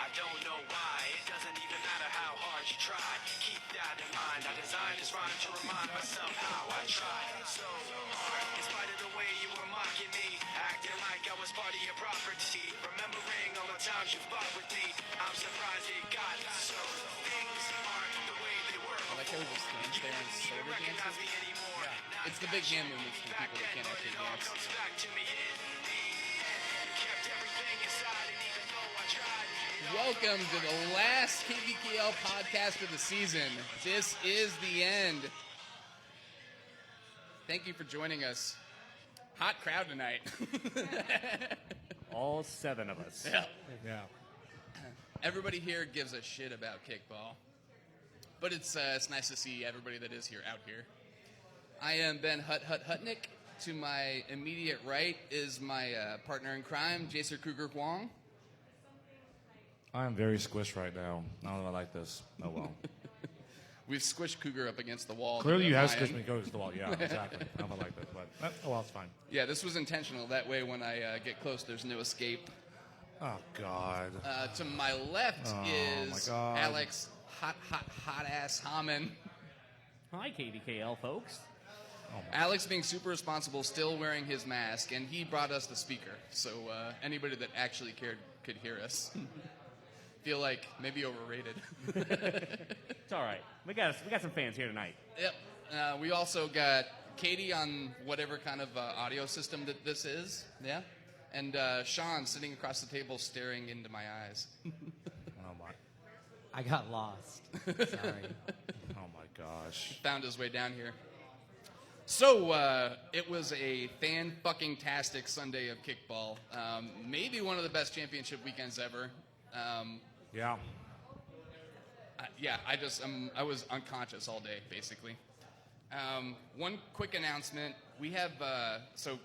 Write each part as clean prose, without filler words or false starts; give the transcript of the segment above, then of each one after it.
I don't know why. It doesn't even matter how hard you try. Keep that in mind. I designed this rhyme to remind myself how I tried so hard. In spite of the way you were mocking me, acting like I was part of your property. Remembering all the times you fought with me, I'm surprised it got so. Things aren't the way they were before. I like how we just stand there and sort of dances. Yeah. It's the big hand movements for people that can't actually dance. Welcome to the last KBKL podcast of the season. This is the end. Thank you for joining us. Hot crowd tonight. All 7 of us. Yeah. Everybody here gives a shit about kickball. But it's nice to see everybody that is here out here. I am Ben Hutnick. To my immediate right is my partner in crime, Jason Kruger Huang. I'm very squished right now. I don't know if I like this. Oh, well. We've squished Cougar up against the wall. Clearly you have squished me against the wall. Yeah, exactly. I don't know if I like this, but oh, well, it's fine. Yeah, this was intentional. That way when I get close, there's no escape. Oh, God. To my left is Alex hot-ass Hammond. Hi, KDKL, folks. Alex being super responsible, still wearing his mask, and he brought us the speaker. So anybody that actually cared could hear us. Feel like maybe overrated. It's all right. We got some fans here tonight. Yep. We also got Katie on whatever kind of audio system that this is. Yeah. And Sean sitting across the table staring into my eyes. Oh, my. I got lost. Sorry. Oh, my gosh. Found his way down here. So, it was a fan-fucking-tastic Sunday of kickball. Maybe one of the best championship weekends ever. Yeah. I was unconscious all day, basically. One quick announcement. We have, so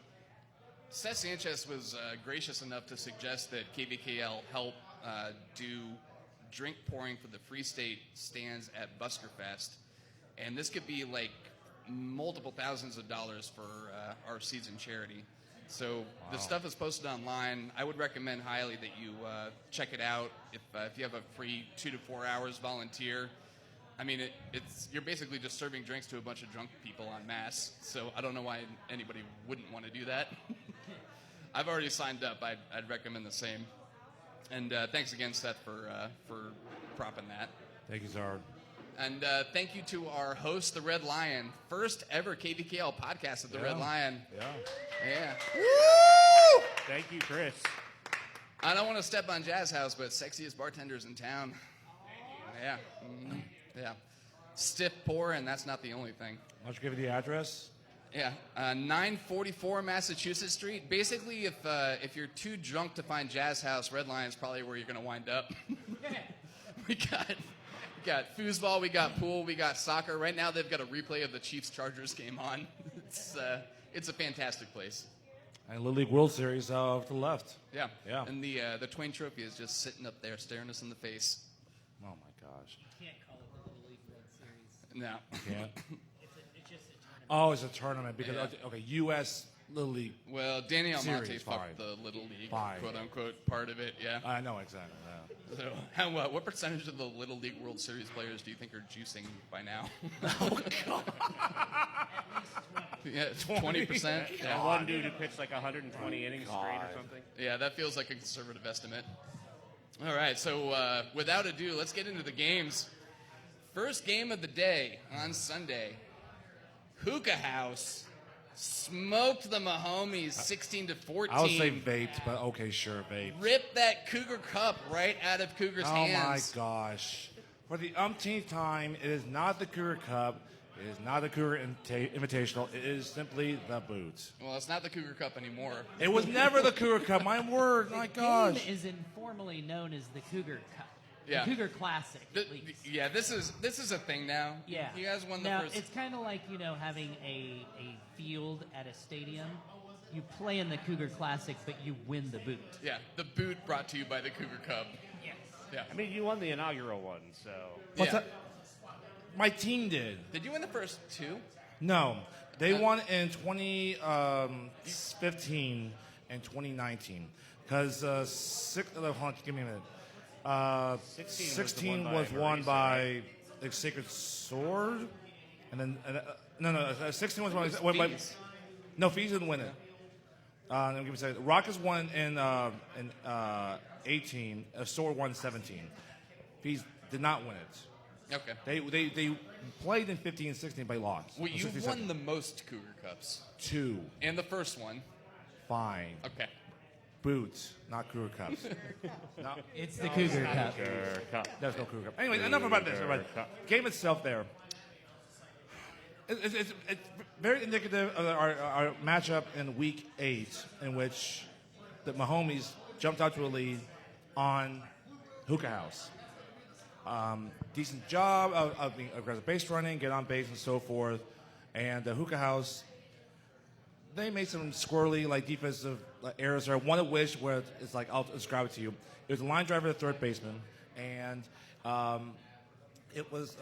Seth Sanchez was gracious enough to suggest that KBKL help do drink pouring for the Free State stands at Busker Fest. And this could be like multiple thousands of dollars for our season charity. So the stuff is posted online. I would recommend highly that you check it out. If you have a free 2 to 4 hours volunteer, I mean, you're basically just serving drinks to a bunch of drunk people en masse. So I don't know why anybody wouldn't want to do that. I've already signed up. I'd recommend the same. And thanks again, Seth, for propping that. Thank you, Zard. And thank you to our host, the Red Lion. First ever KBKL podcast at the Red Lion. Yeah. Woo! Thank you, Chris. I don't want to step on Jazz House, but sexiest bartenders in town. Yeah. Mm-hmm. Yeah. Stiff pour, and that's not the only thing. Why don't you give me the address? Yeah. 944 Massachusetts Street. Basically, if you're too drunk to find Jazz House, Red Lion's probably where you're going to wind up. We got foosball, we got pool, we got soccer. Right now, they've got a replay of the Chiefs-Chargers game on. It's a fantastic place. And Little League World Series to the left. Yeah. Yeah. And the Twain Trophy is just sitting up there, staring us in the face. Oh my gosh. You can't call it the Little League World Series. No. You can't? It's just a tournament. Oh, it's a tournament because U.S. Little League. Well, Danny Almonte Series, fucked the Little League, Fine. quote unquote, part of it. Yeah. I know exactly. Yeah. So, what percentage of the Little League World Series players do you think are juicing by now? Oh God. Yeah, 20%. Yeah. One dude who pitched like 120 innings straight or something. Yeah, that feels like a conservative estimate. All right, so without ado, let's get into the games. First game of the day on Sunday. Hookah House smoked the Mahomies 16-14. I would say vaped, but okay, sure, vaped. Ripped that Cougar Cup right out of Cougar's hands. Oh my gosh. For the umpteenth time, it is not the Cougar Cup. It is not the Cougar Invitational. It is simply the boot. Well, it's not the Cougar Cup anymore. It was never the Cougar Cup. My word. My gosh. The game is informally known as the Cougar Cup. Yeah. The Cougar Classic, at least. Yeah, this is a thing now. Yeah. You guys won the now, first. It's kind of like, having a field at a stadium. You play in the Cougar Classic, but you win the boot. Yeah, the boot brought to you by the Cougar Cup. Yes. Yeah. I mean, you won the inaugural one, so. What's Yeah. that? My team did. Did you win the first two? No. They won in 2015 and 2019. Because, hold on, give me a minute. 16 was won by the Sacred Sword, and then 16 was won by no, Fees didn't win it. Let me give you a second. Rockets won in 18. Sword won 17. Fees did not win it. Okay. They played in 15 and 16, but lost. Well, you 16, won the most Cougar Cups. 2. And the first one. Fine. Okay. Boots, not Cougar Cups. No, It's the Cougar Cup. there's no Cougar Cup. Anyway, enough about this. Game itself there. It's very indicative of our matchup in Week 8, in which the Mahomies jumped out to a lead on Hookah House. Decent job of being aggressive base running, get on base, and so forth. And Hookah House, they made some squirrely defensive errors there. One of which, where it's like, I'll describe it to you. It was a line driver to third baseman, and it was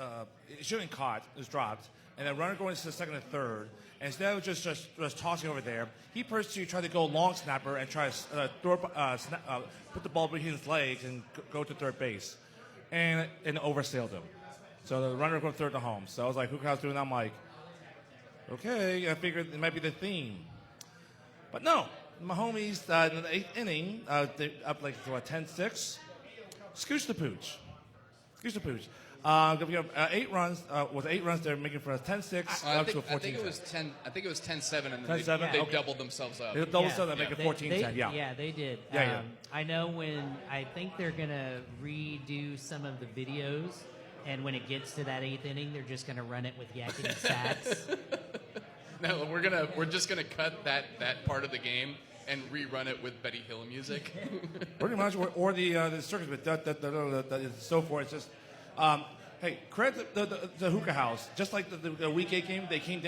it should have been caught. It was dropped, and then runner going to the second and third. And instead of just tossing over there, he pursued tried to go long snapper and try to put the ball between his legs and go to third base, and oversailed him. So the runner going third to home. So I was like, Hookah House doing that? I'm like, okay, I figured it might be the theme. But no, Mahomes in the 8th inning, they're up 10-6. Scooch the pooch. 8 runs. Was 8 runs there, making for a 10-6 up to a 14-10. I think it was 10. I think it was 10-7, and 10-7? they Okay. doubled themselves up. They doubled themselves up, making 14-10. Yeah. Yeah, they did. Yeah. I know I think they're going to redo some of the videos, and when it gets to that 8th inning, they're just going to run it with yakety sacks. No, we're just gonna cut that part of the game and rerun it with Betty Hill music. Pretty much, or the circus with and so forth. It's just, hey, credit the Hookah House. Just like the Week 8 game, they came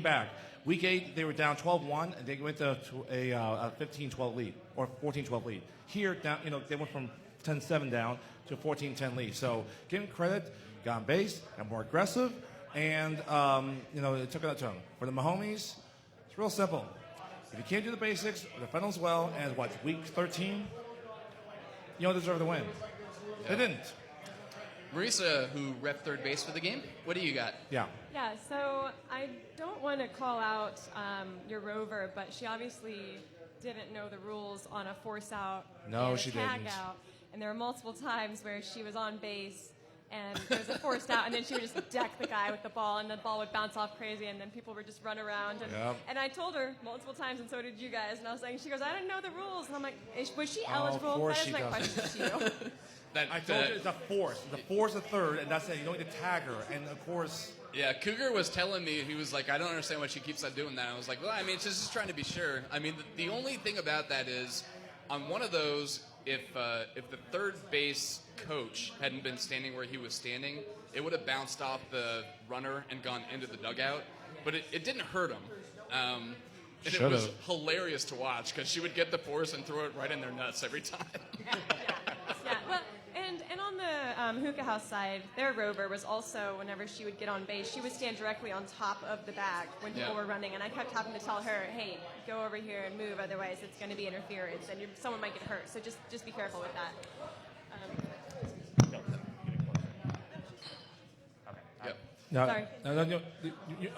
back. Week 8, they were down 12-1, and they went to a 15-12 lead or 14-12 lead. Here, down, they went from 10-7 down to a 14-10 lead. So, give them credit. Got on base, got more aggressive. And, it took it out to him. For the Mahomies, it's real simple. If you can't do the basics, defend them well, and week 13, you don't deserve the win. Yeah. They didn't. Marisa, who rep third base for the game, what do you got? Yeah. Yeah, so I don't want to call out your rover, but she obviously didn't know the rules on a force out no, and she a tag didn't. out. And there were multiple times where she was on base and there was a forced out, and then she would just deck the guy with the ball, and the ball would bounce off crazy, and then people would just run around. And I told her multiple times, and so did you guys, and I was saying, she goes, I didn't know the rules. And I'm like, was she eligible? That is my question to you. I told you it's a force. The force of third, and that's it. You don't need to tag her. And, of course... Yeah, Cougar was telling me, he was like, I don't understand why she keeps on doing that. I was like, well, I mean, it's just trying to be sure. I mean, the only thing about that is, on one of those, if the third base coach hadn't been standing where he was standing, it would have bounced off the runner and gone into the dugout. But it didn't hurt him. And it was hilarious to watch because she would get the force and throw it right in their nuts every time. Yeah. Well, and on the Hookah House side, their rover was also, whenever she would get on base, she would stand directly on top of the bag when people were running, and I kept having to tell her, hey, go over here and move, otherwise it's going to be interference, and someone might get hurt, so just be careful with that. No, Sorry.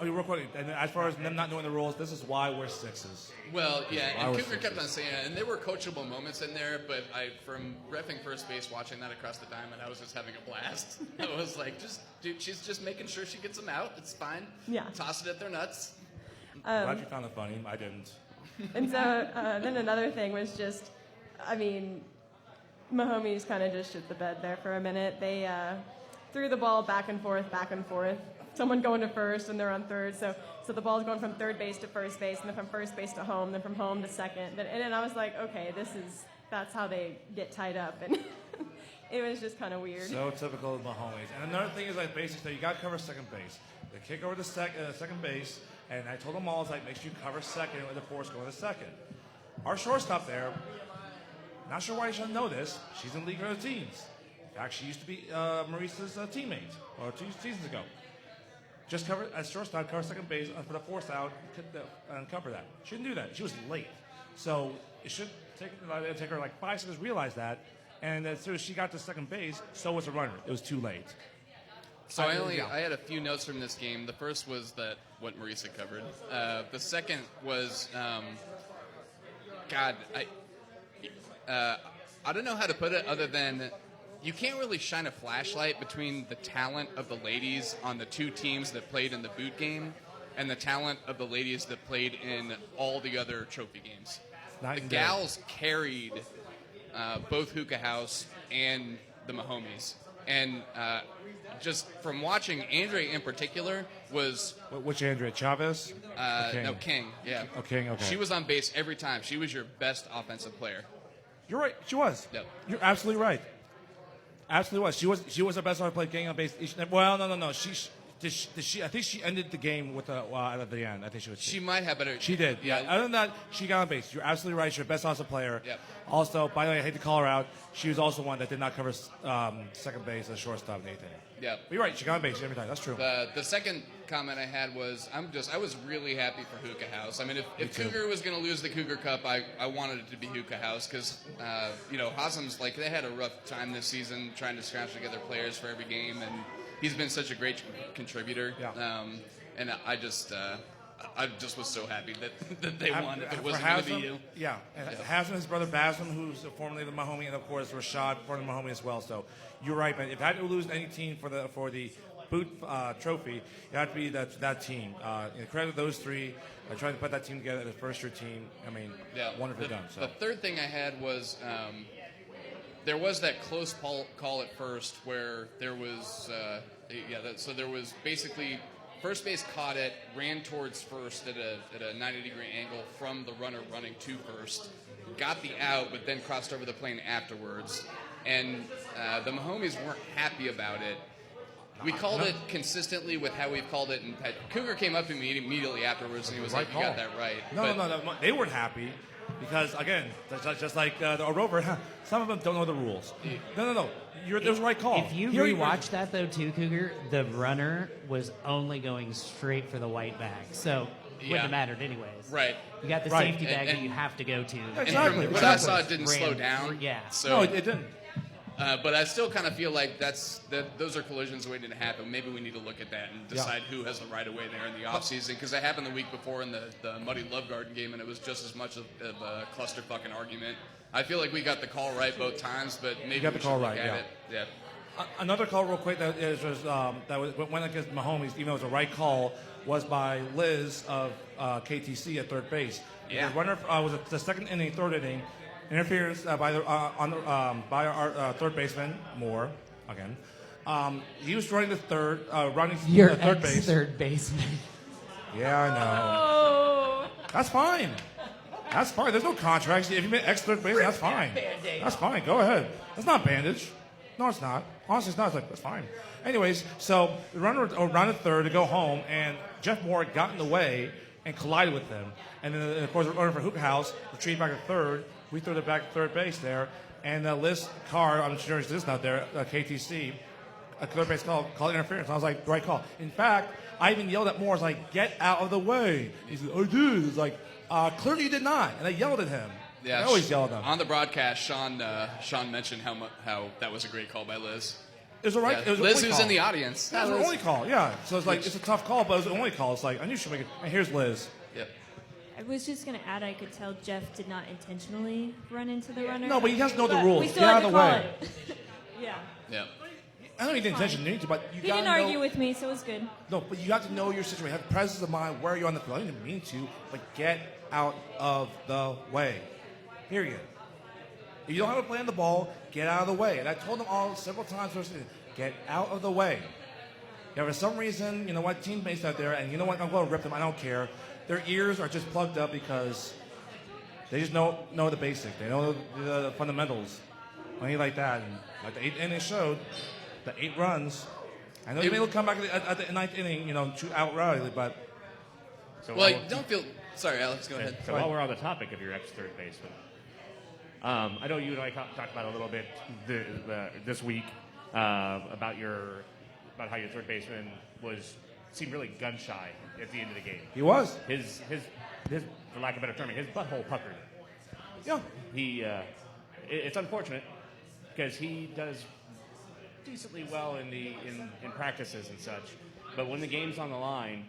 real quick. And as far as them not knowing the rules, this is why we're sixes. Well, yeah, and Cougar kept on saying it, and there were coachable moments in there, but from reffing first base, watching that across the diamond, I was just having a blast. I was like, she's just making sure she gets them out. It's fine. Yeah. Toss it at their nuts. Glad you found it funny. I didn't. And so then another thing was just, I mean, Mahomes kind of just shit the bed there for a minute. They threw the ball back and forth. Someone going to first, and they're on third. So the ball's going from third base to first base, and then from first base to home, then from home to second. And then I was like, okay, that's how they get tied up. And it was just kind of weird. So typical of Mahomes. And another thing is basically, you got to cover second base. They kick over to second base, and I told them all, make sure you cover second with the force going to second. Our shortstop there, not sure why you shouldn't know this, she's in League of the Teams. In fact, she used to be Marisa's teammate, or 2 seasons ago. Just cover, as shortstop, cover second base for the force out and cover that. She didn't do that. She was late. So it should take her 5 seconds to realize that And as soon as she got to second base, so was the runner. It was too late. So I had a few notes from this game. The first was that what Marisa covered. The second was, God, I don't know how to put it other than you can't really shine a flashlight between the talent of the ladies on the two teams that played in the boot game and the talent of the ladies that played in all the other trophy games. The gals carried both Hookah House and the Mahomies. And just from watching, Andrea in particular was... Which Andrea? Chavez? No, King, yeah. Oh, King, okay. She was on base every time. She was your best offensive player. You're right. She was. Yep. You're absolutely right. Absolutely was. She was the best one to play game on base. Well, no. She I think she ended the game with at the end. I think she was. She might have, but she did. Yeah. Other than that, she got on base. You're absolutely right. She's your best offensive player. Yep. Also, by the way, I hate to call her out. She was also one that did not cover second base and shortstop and anything. Yeah. But you're right. She got on base every time. That's true. The second comment I had was I was really happy for Hookah House. I mean, if Cougar was going to lose the Cougar Cup, I wanted it to be Hookah House because Hasam's like they had a rough time this season trying to scratch together players for every game, and he's been such a great contributor. Yeah. And I just was so happy that they won. If it wasn't going to be you. Yeah. Hassan, his brother Basim, who's formerly the Mahomie, and of course Rashad, formerly Mahomie as well. So you're right, man. If I had to lose any team for the boot trophy, it had to be that team. Credit to those three. I tried to put that team together as a first-year team. I mean, wonderfully done. So. The third thing I had was there was that close call at first where there was so there was basically first base caught it, ran towards first at a 90-degree angle from the runner running to first, got the out, but then crossed over the plane afterwards. And the Mahomies weren't happy about it. We called it consistently with how we've called it. And Cougar came up to me immediately afterwards, and he was like, "You got that right." No. They weren't happy because, again, just like the Rover, some of them don't know the rules. No. There's a right call. If you rewatch that, though, too, Cougar, the runner was only going straight for the white bag. So it wouldn't have mattered anyways. Right. You got the safety bag that you have to go to. Exactly. What I saw, it didn't slow down. Yeah. So, no, it didn't. But I still kind of feel like those are collisions waiting to happen. Maybe we need to look at that and decide who has the right of way there in the offseason. Because it happened the week before in the Muddy Love Garden game, and it was just as much of a clusterfucking argument. I feel like we got the call right both times, but maybe got the call right, it. Yeah. Another call, real quick, that went against Mahomes, even though it was a right call, was by Liz of KTC at third base. Yeah. The runner was the second inning, third inning. Interference by our third baseman Moore again. He was running the third, third base. Third baseman. Yeah, I know. Oh. That's fine. That's fine. There's no contracts. If you made third base, that's fine. That's fine. Go ahead. That's not bandage. No, it's not. Honestly, it's not. It's like, that's fine. Anyways, so the runner rounded third to go home, and Jeff Moore got in the way and collided with him. And then, of course, the runner for Hookah House retrieved back to third. We threw it back to third base there. And Liz Carr, I'm sure she's listening out there, KTC, a third base called interference. I was like, right call. In fact, I even yelled at Moore. I was like, get out of the way. He said, I did. It's like, clearly you did not. And I yelled at him. Yeah, I always yell at him. On the broadcast, Sean mentioned how that was a great call by Liz. It was a right. Yeah. It was Liz, who's who's in the audience. That was the only call. Yeah. So it's like it's a tough call, but it was the only call. It's like I knew she would make it. And here's Liz. Yep. I was just going to add, I could tell Jeff did not intentionally run into the runner. No, but he has to know the But rules. we still Get had out to of the call way. it. Yeah. Yeah. I know you didn't intentionally need to, but you He got to didn't know. argue with me, so it was good. No, but you have to know your situation. Have presence of mind where you're on the field. I didn't mean to, but get out of the way. Period. If you don't have to play on the ball, get out of the way. And I told them all several times, get out of the way. Yeah, for some reason, you know what, teammates out there, and you know what, I'm going to rip them. I don't care. Their ears are just plugged up because they just know the basics. They know the fundamentals. Anything like that. And like the 8th inning showed, the 8 runs. I know maybe they'll come back at the 9th inning, shoot outright, but. So well, don't feel. Sorry, Alex, go ahead. So while we're on the topic of your ex-third baseman, I know you and I talked about it a little bit this week about how your third baseman seemed really gun shy at the end of the game. He was. His for lack of a better term, his butthole puckered. Yeah. It's unfortunate. because he does decently well in practices and such. But when the game's on the line,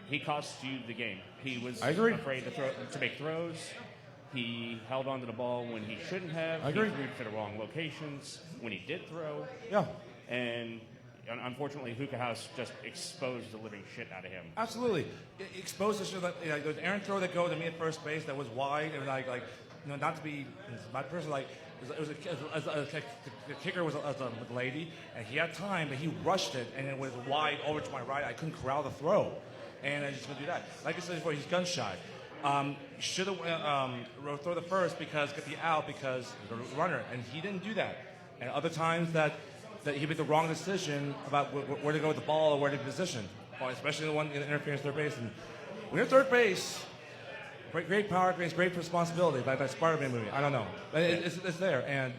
he costs you the game. He was afraid to make throws. He held onto the ball when he shouldn't have. I agree. He threw to the wrong locations when he did throw. Yeah. And unfortunately, Hookah House just exposed the living shit out of him. Absolutely. It exposed the shit. Like, there's an errant throw that goes to me at first base that was wide, and not to be my person, the kicker was a lady, and he had time, but he rushed it, and it was wide over to my right. I couldn't corral the throw, and I just couldn't do that. Like I said before, he's gun shy. Should have throw the first get the out because the runner, and he didn't do that. And other times that he made the wrong decision about where to go with the ball or where to position, especially the one in the interference third base. And when you're third base, great power, great responsibility. Like that Spider-Man movie, I don't know, it's there. And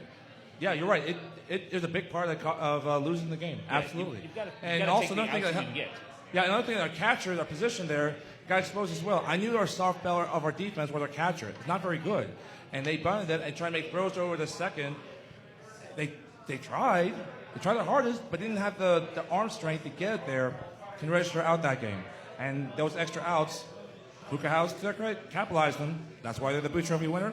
yeah, you're right. It is a big part of losing the game. Absolutely. You've got to and take the another thing outs you can get. Yeah, another thing, our catcher, our position there, got exposed as well. I knew our soft belly of our defense was our catcher. It's not very good. And they bunted it and tried to make throws over the second. They tried. They tried their hardest, but didn't have the arm strength to get it there to register out that game. And those extra outs, Hookah House, to their credit, capitalized them. That's why they're the Boot Trophy winner.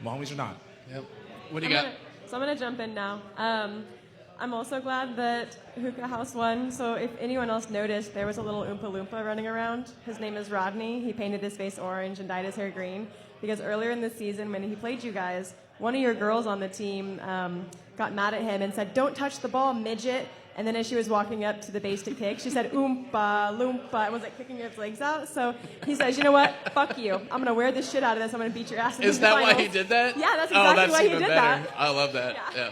Mahomes are not. Yep. What do you got? I'm going to jump in now. I'm also glad that Hookah House won. So if anyone else noticed, there was a little Oompa Loompa running around. His name is Rodney. He painted his face orange and dyed his hair green because earlier in the season when he played you guys, one of your girls on the team got mad at him and said, "Don't touch the ball, midget." And then as she was walking up to the base to kick, she said, "Oompa Loompa," and was like kicking its legs out. So he says, "You know what? Fuck you. I'm going to wear this shit out of this. I'm going to beat your ass in the Is that finals." why he did that? Yeah, that's exactly why he did better. that. I love that. Yeah.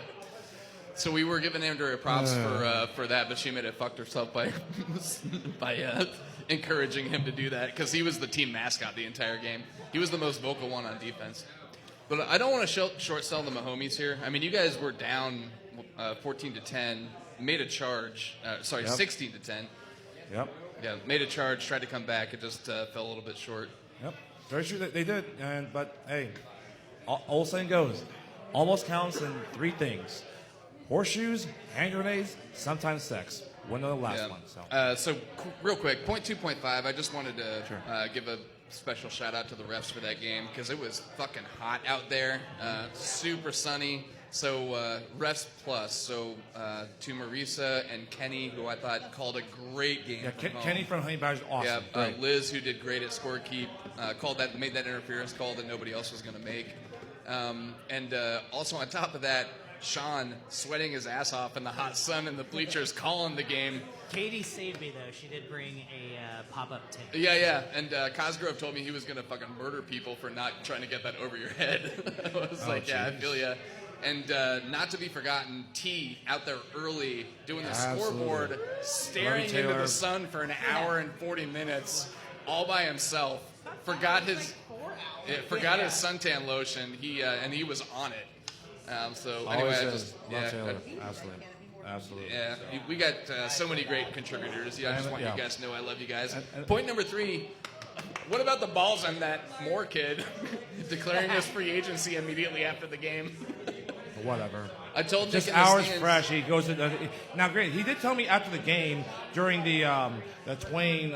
So we were giving Andrea props for that, but she made it fucked herself by encouraging him to do that because he was the team mascot the entire game. He was the most vocal one on defense. But I don't want to short sell the Mahomies here. I mean, you guys were down 14-10, made a charge. 16-10. Yep. Yeah, made a charge, tried to come back. It just fell a little bit short. Yep. Very true that they did. But hey, old saying goes, almost counts in three things: horseshoes, hand grenades, sometimes sex. One of the last one. So real quick, point 2.5. I just wanted to give a special shout out to the refs for that game because it was fucking hot out there, super sunny. So refs plus. So to Marisa and Kenny, who I thought called a great game. Yeah, Kenny from Honey Badger, awesome. Yeah, Liz, who did great at scorekeep, made that interference call that nobody else was going to make. And also on top of that, Sean sweating his ass off in the hot sun in the bleachers calling the game. Katie saved me, though. She did bring a pop-up tent. Yeah. And Cosgrove told me he was going to fucking murder people for not trying to get that over your head. I was geez. I feel ya. And not to be forgotten, T out there early doing the scoreboard, staring into the sun for an hour and 40 minutes all by himself. Forgot his suntan lotion. He was on it. Absolutely. Yeah, we got so many great contributors. Yeah, I just want you guys to know I love you guys. Point number 3. What about the balls on that Moore kid declaring his free agency immediately after the game? Whatever. I told just Nick hours fresh. He goes to now. Great. He did tell me after the game during the Twain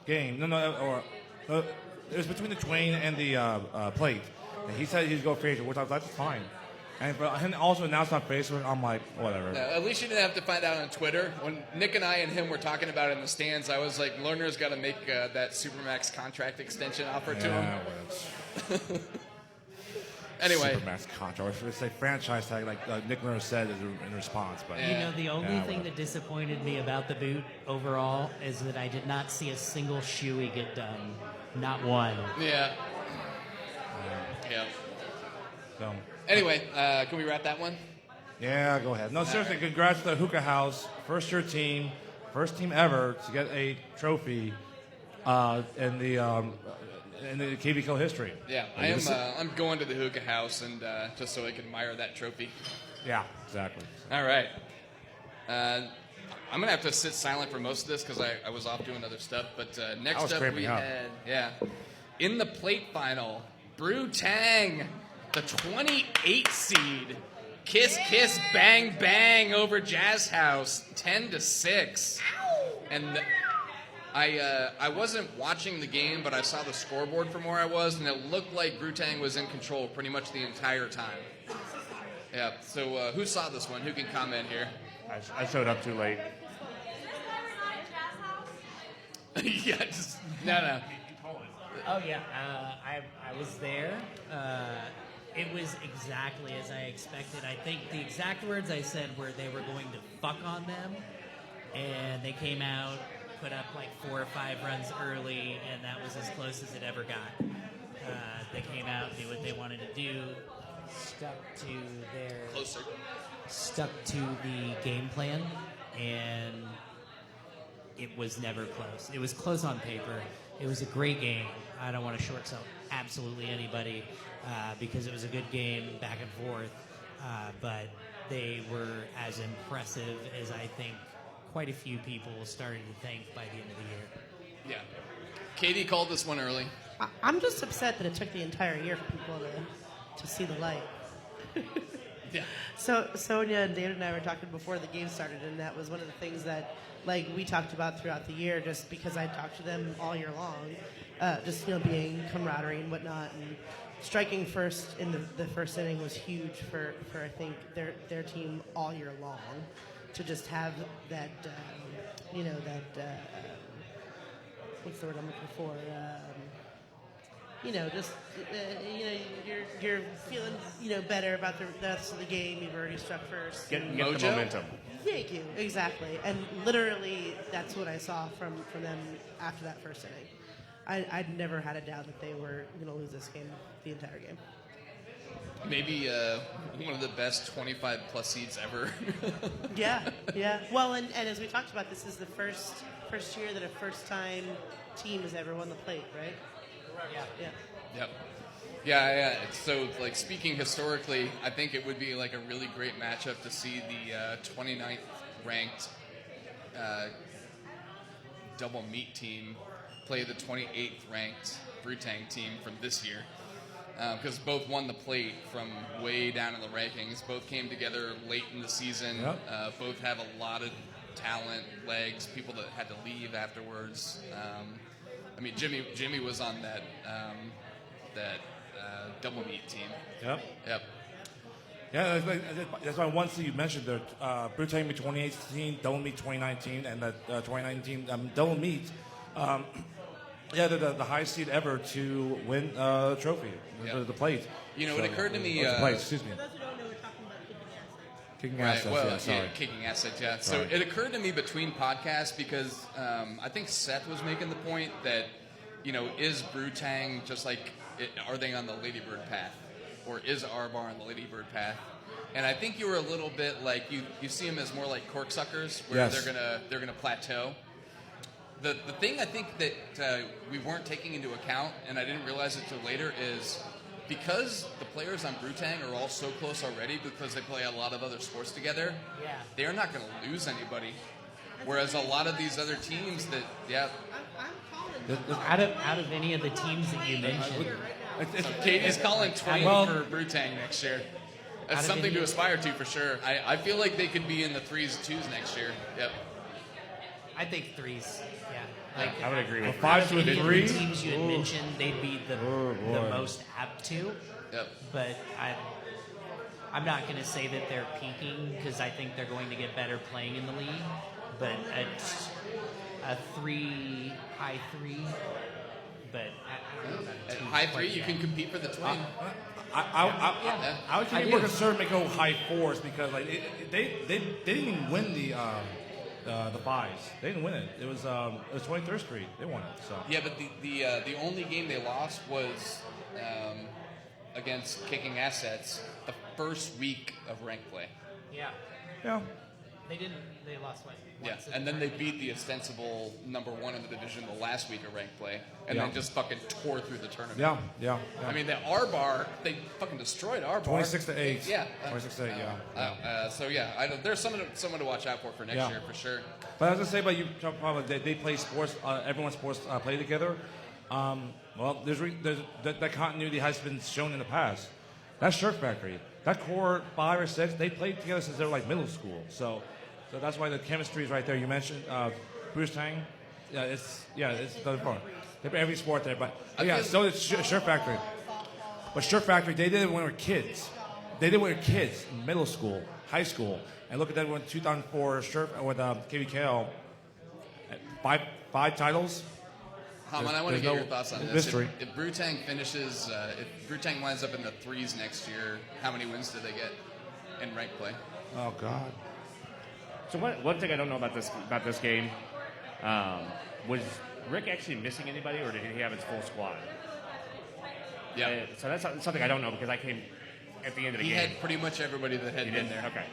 game. It was between the Twain and the plate. And he said he'd go free agent, which I was like, that's fine. And for him also announced on Facebook, I'm like, whatever. No, at least you didn't have to find out on Twitter. When Nick and I and him were talking about it in the stands, I was like, Lerner's got to make that Supermax contract extension offer to him. Anyway. Supermax contract. I was going to say franchise tag, like Nick Lerner said in response. But the only thing that disappointed me about the boot overall is that I did not see a single shoey get done. Not one. Yeah. So. Anyway, can we wrap that one? Yeah, go ahead. No, seriously, congrats to the Hookah House. First team ever to get a trophy in the KBKO history. Yeah, I'm going to the Hookah House and just so I can admire that trophy. Yeah, exactly. All right. I'm going to have to sit silent for most of this because I was off doing other stuff. But next up we had, in the plate final, Brew Tang the 28 seed. Kiss, kiss, bang, bang over Jazz House, 10-6. And I wasn't watching the game, but I saw the scoreboard from where I was, and it looked like Brutang was in control pretty much the entire time. Yeah. So who saw this one? Who can comment here? I showed up too late. Yeah. No. Oh yeah, I was there. It was exactly as I expected. I think the exact words I said were they were going to fuck on them, and they came out, put up like 4 or 5 runs early, and that was as close as it ever got. They came out, knew what they wanted to do, stuck to the game plan, and it was never close. It was close on paper. It was a great game. I don't want to short sell absolutely anybody because it was a good game back and forth, but they were as impressive as I think quite a few people started to think by the end of the year. Yeah. Katie called this one early. I'm just upset that it took the entire year for people to see the light. Yeah. So Sonia and David and I were talking before the game started, and that was one of the things that, like, we talked about throughout the year, just because I talked to them all year long, just being camaraderie and whatnot, and striking first in the first inning was huge for I think their team all year long, to just have that what's the word I'm looking for. You're feeling better about the rest of the game. You've already struck first. Get the momentum. Thank you, exactly. And literally, that's what I saw from them after that first inning. I'd never had a doubt that they were going to lose this game the entire game. Maybe one of the best 25-plus seeds ever. Yeah. Well, and as we talked about, this is the first year that a first-time team has ever won the plate, right? Yeah. Yep. Yeah. So, like, speaking historically, I think it would be like a really great matchup to see the 29th ranked double meet team play the 28th ranked Brutang team from this year, because both won the plate from way down in the rankings. Both came together late in the season. Yep. Both have a lot of talent, legs, people that had to leave afterwards. I mean, Jimmy was on that double meet team. Yep. Yeah, that's why once you mentioned the Brutang meet 2018, double meet 2019, and the 2019 double meet. The highest seed ever to win a trophy, the plate. It occurred to me. The plate, excuse me. For those who don't know, we're talking about kicking assets. Kicking assets, well, yeah, sorry. kicking assets, yeah. So it occurred to me between podcasts because I think Seth was making the point that, is Brutang just like, are they on the Ladybird path? Or is Arbar on the Ladybird path? And I think you were a little bit like, you see them as more like corksuckers, where yes. they're gonna plateau. The thing I think that we weren't taking into account, and I didn't realize it till later, is because the players on Brutang are all so close already because they play a lot of other sports together, they're not going to lose anybody. Whereas a lot of these other teams that, Out of any of the teams that you mentioned, so Katie's calling 20 for Brutang next year. That's something to aspire to for sure. I feel like they could be in the 3s and 2s next year. Yep. I think 3s. Yeah. I would agree with 5 to a 3. The teams you had mentioned, they'd be the most apt to. Yep. But I'm not going to say that they're peaking because I think they're going to get better playing in the league. But a 3, high 3. But I don't know. At high 3, you can compete for the twin. I would be more concerned they go high 4s because they didn't even win the 5s. They didn't win it. It was 23rd Street. They won it. So Yeah, but the only game they lost was against Kicking Assets the first week of ranked play. yeah. They didn't. They lost what? Yeah, and then they beat the ostensible number 1 in the division the last week of ranked play, and then just fucking tore through the tournament. Yeah. I mean, the R-Bar, they fucking destroyed R-Bar. 26-8. Yeah. 26-8, There's someone to watch out for next year, for sure. But I was going to say about you, probably they play sports, everyone's sports play together. That continuity has been shown in the past. That's Shirt Factory. That core 5 or 6, they played together since they were like middle school. So that's why the chemistry is right there. You mentioned Bruce Tang. It's the fun. They play every sport there, but yeah. So did Shirt Factory. But Shirt Factory, they did it when we were kids. They did it when we were kids, in middle school, high school, and look at that. When 2004 Shirt with KVKL, 5 titles. Haman, I want to get your thoughts on this. Mystery. If Brutang finishes, if Brutang winds up in the 3s next year, how many wins do they get in ranked play? Oh God. So one thing I don't know about this game was Rick actually missing anybody, or did he have his full squad? Yeah. So that's something I don't know because I came at the end of the He game. had pretty much everybody that had been there. Okay.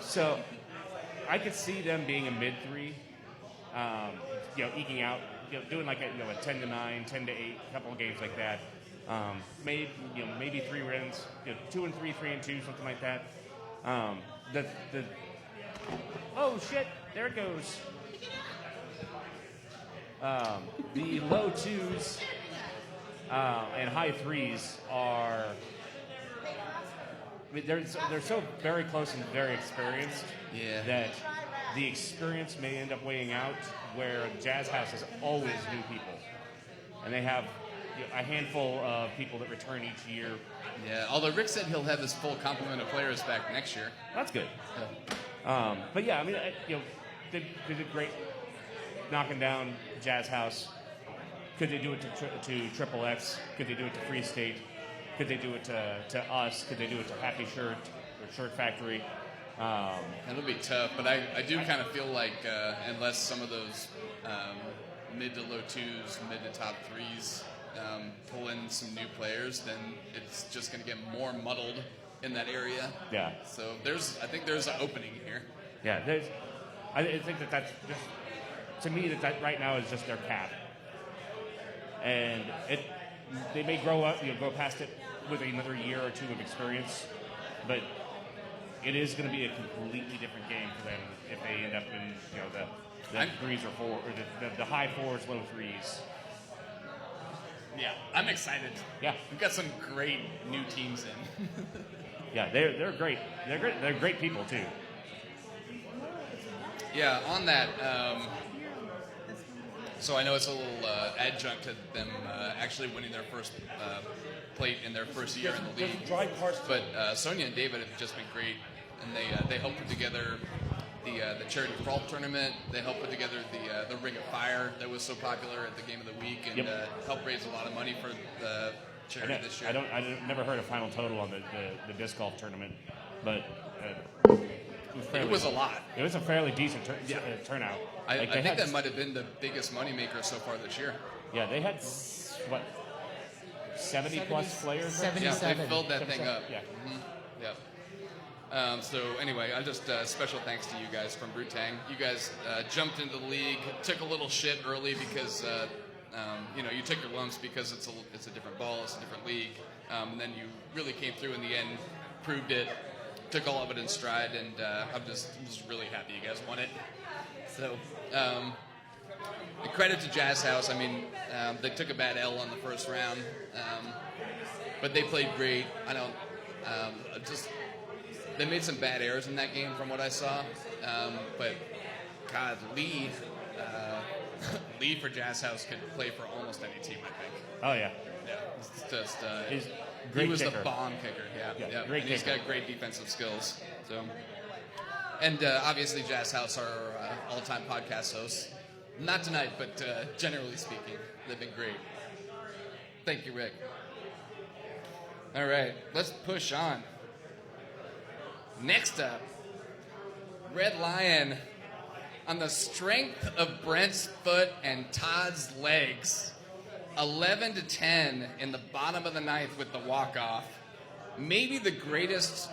So I could see them being a mid 3, eking out, doing like a 10-9, 10-8, a couple of games like that. Maybe 3 wins, 2-3, 3-2, something like that. Oh shit! There it goes. The low 2s and high 3s are. I mean, they're so very close and very experienced that the experience may end up weighing out. Where Jazz House is always new people, and they have a handful of people that return each year. Yeah, although Rick said he'll have his full complement of players back next year. That's good. Yeah. But yeah, I mean, they did great knocking down Jazz House. Could they do it to Triple X? Could they do it to Free State? Could they do it to us? Could they do it to Happy Shirt or Shirt Factory? It'll be tough, but I do kind of feel like unless some of those mid to low 2s, mid to top 3s pull in some new players, then it's just going to get more muddled in that area. Yeah. So I think there's an opening here. Yeah, I think that's just, to me, that right now is just their cap. And they may grow past it with another year or 2 of experience, but it is going to be a completely different game for them if they end up in the 3s or 4 or the high 4s, low 3s. Yeah, I'm excited. Yeah, we've got some great new teams in. Yeah, they're great. They're great people too. Yeah, on that. So I know it's a little adjunct to them actually winning their first plate in their first year in the league. But Sonia and David have just been great, and they helped put together the charity brawl tournament. They helped put together the Ring of Fire that was so popular at the game of the week, and helped raise a lot of money for the charity this year. I never heard a final total on the disc golf tournament, but it was a lot. It was a fairly decent turnout. I think that might have been the biggest moneymaker so far this year. Yeah, they had 70 plus players. 77. Yeah, they filled that thing up. Yeah. Mm-hmm. Yep. So anyway, I just special thanks to you guys from Brutang. You guys jumped into the league, took a little shit early because you took your lumps because it's a different ball, it's a different league, and then you really came through in the end, proved it, took all of it in stride, and I'm just really happy you guys won it. So credit to Jazz House. I mean, they took a bad L on the first round, but they played great. I don't they made some bad errors in that game from what I saw, but God, Lee for Jazz House could play for almost any team, I think. Oh yeah. Yeah, it's just he was kicker. the bomb kicker. Yeah. Great And he's kicker. got great defensive skills. So, and obviously Jazz House are all-time podcast hosts. Not tonight, but generally speaking, they've been great. Thank you, Rick. All right, let's push on. Next up, Red Lion, on the strength of Brent's foot and Todd's legs, 11-10 in the bottom of the ninth with the walk-off. Maybe the greatest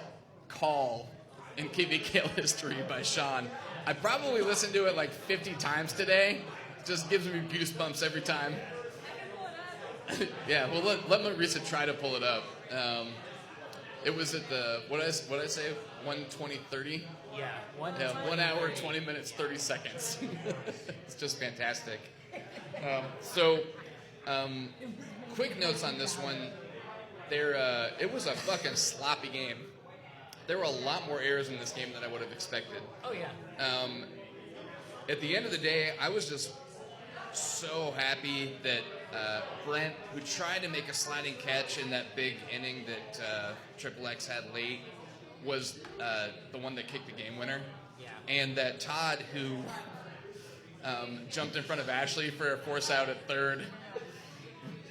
call in KVKL history by Sean. I probably listened to it like 50 times today. It just gives me goosebumps every time. Yeah, well, let Marisa try to pull it up. It was at the, what did I say, 1:20:30? Yeah, 1 hour, 20 minutes, 30 seconds. It's just fantastic. Quick notes on this one. It was a fucking sloppy game. There were a lot more errors in this game than I would have expected. Oh, yeah. At the end of the day, I was just so happy that Brent, who tried to make a sliding catch in that big inning that Triple X had late, was the one that kicked the game winner. Yeah. And that Todd, who jumped in front of Ashley for a force out at third,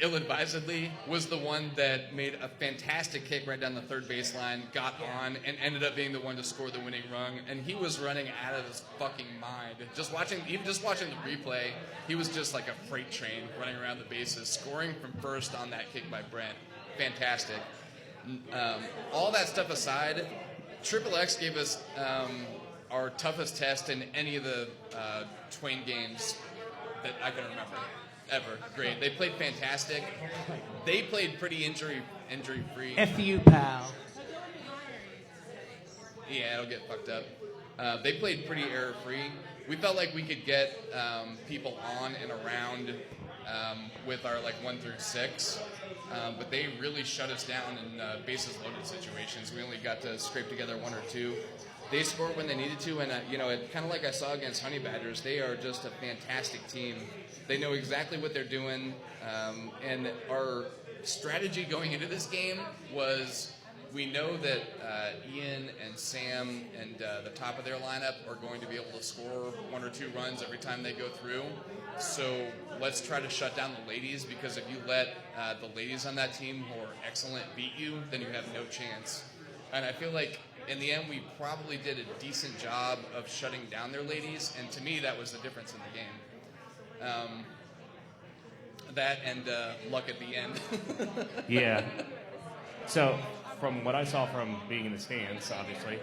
ill-advisedly, was the one that made a fantastic kick right down the third baseline, got on, and ended up being the one to score the winning run. And he was running out of his fucking mind. Even just watching the replay, he was just like a freight train running around the bases, scoring from first on that kick by Brent. Fantastic. All that stuff aside, Triple X gave us our toughest test in any of the Twain games that I can remember. Ever. Great. They played fantastic. They played pretty injury-free. F you, pal. Yeah, it'll get fucked up. They played pretty error-free. We felt like we could get people on and around with our 1 through 6, but they really shut us down in bases loaded situations. We only got to scrape together 1 or 2. They scored when they needed to, and kind of like I saw against Honey Badgers, they are just a fantastic team. They know exactly what they're doing, and our strategy going into this game was we know that Ian and Sam and the top of their lineup are going to be able to score 1 or 2 runs every time they go through. So let's try to shut down the ladies, because if you let the ladies on that team who are excellent beat you, then you have no chance. And I feel like in the end we probably did a decent job of shutting down their ladies, and to me that was the difference in the game. That and luck at the end. Yeah. So, from what I saw from being in the stands, obviously,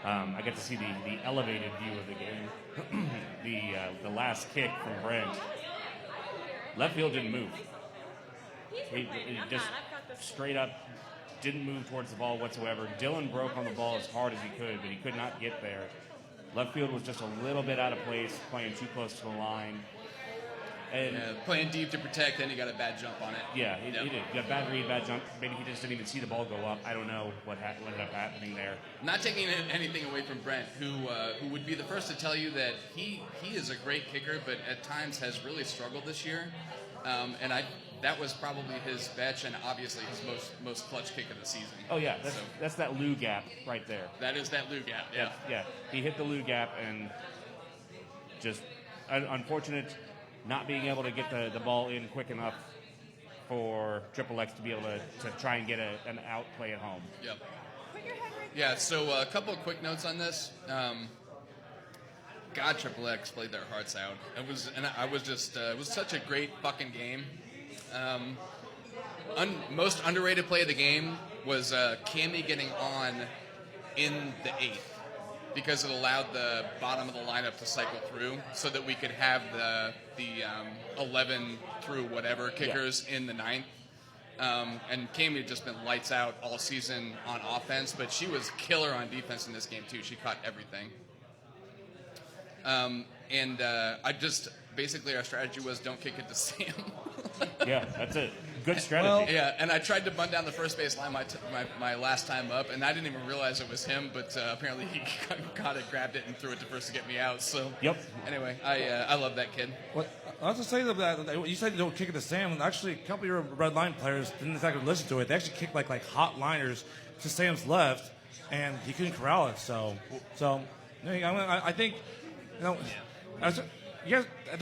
I got to see the elevated view of the game. The last kick from Brent, left field didn't move. He just straight up didn't move towards the ball whatsoever. Dylan broke on the ball as hard as he could, but he could not get there. Left field was just a little bit out of place, playing too close to the line. And playing deep to protect, then he got a bad jump on it. Yeah, he did. He got bad read, bad jump. Maybe he just didn't even see the ball go up. I don't know what ended up happening there. Not taking anything away from Brent, who would be the first to tell you that he is a great kicker, but at times has really struggled this year. And that was probably his best and obviously his most clutch kick of the season. Oh yeah, that's that Lou gap right there. That is that Lou gap. Yeah. Yeah. He hit the Lou gap and just unfortunate. Not being able to get the ball in quick enough for Triple X to be able to try and get an out play at home. Yep. Yeah, so a couple of quick notes on this. God, Triple X played their hearts out. It was such a great fucking game. Most underrated play of the game was Cammy getting on in the 8th, because it allowed the bottom of the lineup to cycle through so that we could have the 11 through whatever kickers in the 9th. And Cammy had just been lights out all season on offense, but she was killer on defense in this game too. She caught everything. Basically our strategy was don't kick it to Sam. Yeah, that's a good strategy. Yeah, and I tried to bun down the first base line my last time up, and I didn't even realize it was him, but apparently he got it, grabbed it, and threw it to first to get me out. So yep. Anyway, I love that kid. Well, I was to say that you said don't kick it to Sam. Actually, a couple of your Red Line players didn't exactly listen to it. They actually kicked like hot liners to Sam's left, and he couldn't corral it. So I think there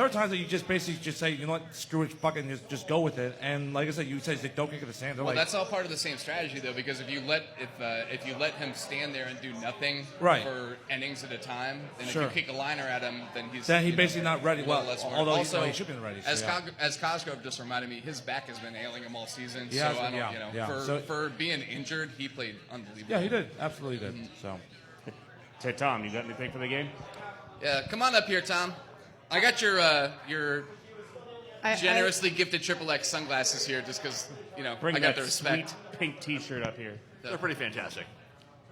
are times that you just basically just say, you know what, screw it, fucking just go with it. And like I said, you said don't kick it to Sam. Well, that's all part of the same strategy though, because if you let him stand there and do nothing for innings at a time, then if you kick a liner at him, then he's basically not ready. Well, although also, he should be ready. As Cosgrove just reminded me, his back has been ailing him all season. For being injured, he played unbelievable. Yeah, he did, absolutely did. So, hey Tom, you got anything for the game? Yeah, come on up here, Tom. I got your generously gifted Triple X sunglasses here, just because Bring I got that the respect. Sweet pink T-shirt up here. They're pretty fantastic.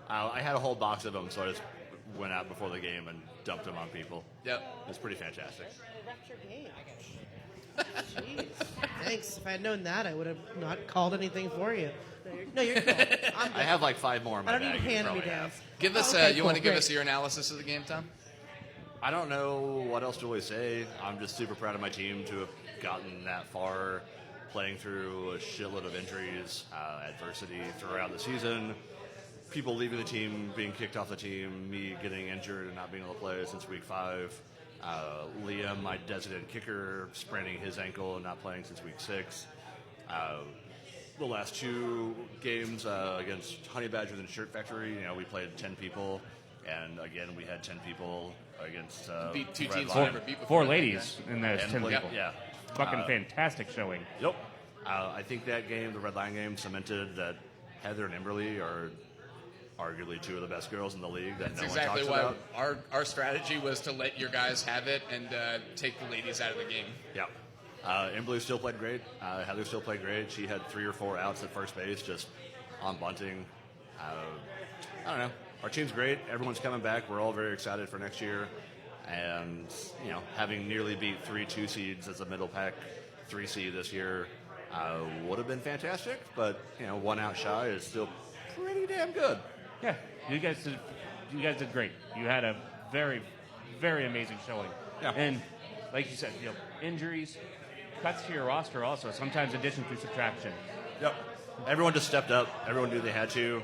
I had a whole box of them, so I just went out before the game and dumped them on people. Yep, it's pretty fantastic. Jeez. Thanks. If I had known that, I would have not called anything for you. No, you're cool. I'm good. I have like 5 more in my I don't bag. need you hand me probably downs. have. Give us. Okay, You want to cool, give us great. your analysis of the game, Tom? I don't know what else to really say. I'm just super proud of my team to have gotten that far, playing through a shitload of injuries, adversity throughout the season, people leaving the team, being kicked off the team, me getting injured and not being able to play since week 5. Liam, my designated kicker, spraining his ankle and not playing since week 6. The last 2 games against Honey Badgers and Shirt Factory, we played 10 people, and again we had 10 people against Beat 2 Red teams Lion. we never beat before. 4 I think, ladies in those And 10 play- people. Yeah. Fucking fantastic showing. Yep. I think that game, the Red Lion game, cemented that Heather and Emberly are arguably 2 of the best girls in the league that That's no exactly one why talks about. our strategy was to let your guys have it and take the ladies out of the game. Yeah. Emberly still played great. Heather still played great. She had 3 or 4 outs at first base just on bunting. I don't know. Our team's great. Everyone's coming back. We're all very excited for next year. And, having nearly beat 3 2 seeds as a middle pack 3 seed this year would have been fantastic. But, 1 out shy is still pretty damn good. Yeah, you guys did great. You had a very, very amazing showing. Yeah. And like you said, injuries, cuts to your roster also, sometimes addition through subtraction. Yep. Everyone just stepped up. Everyone knew they had to.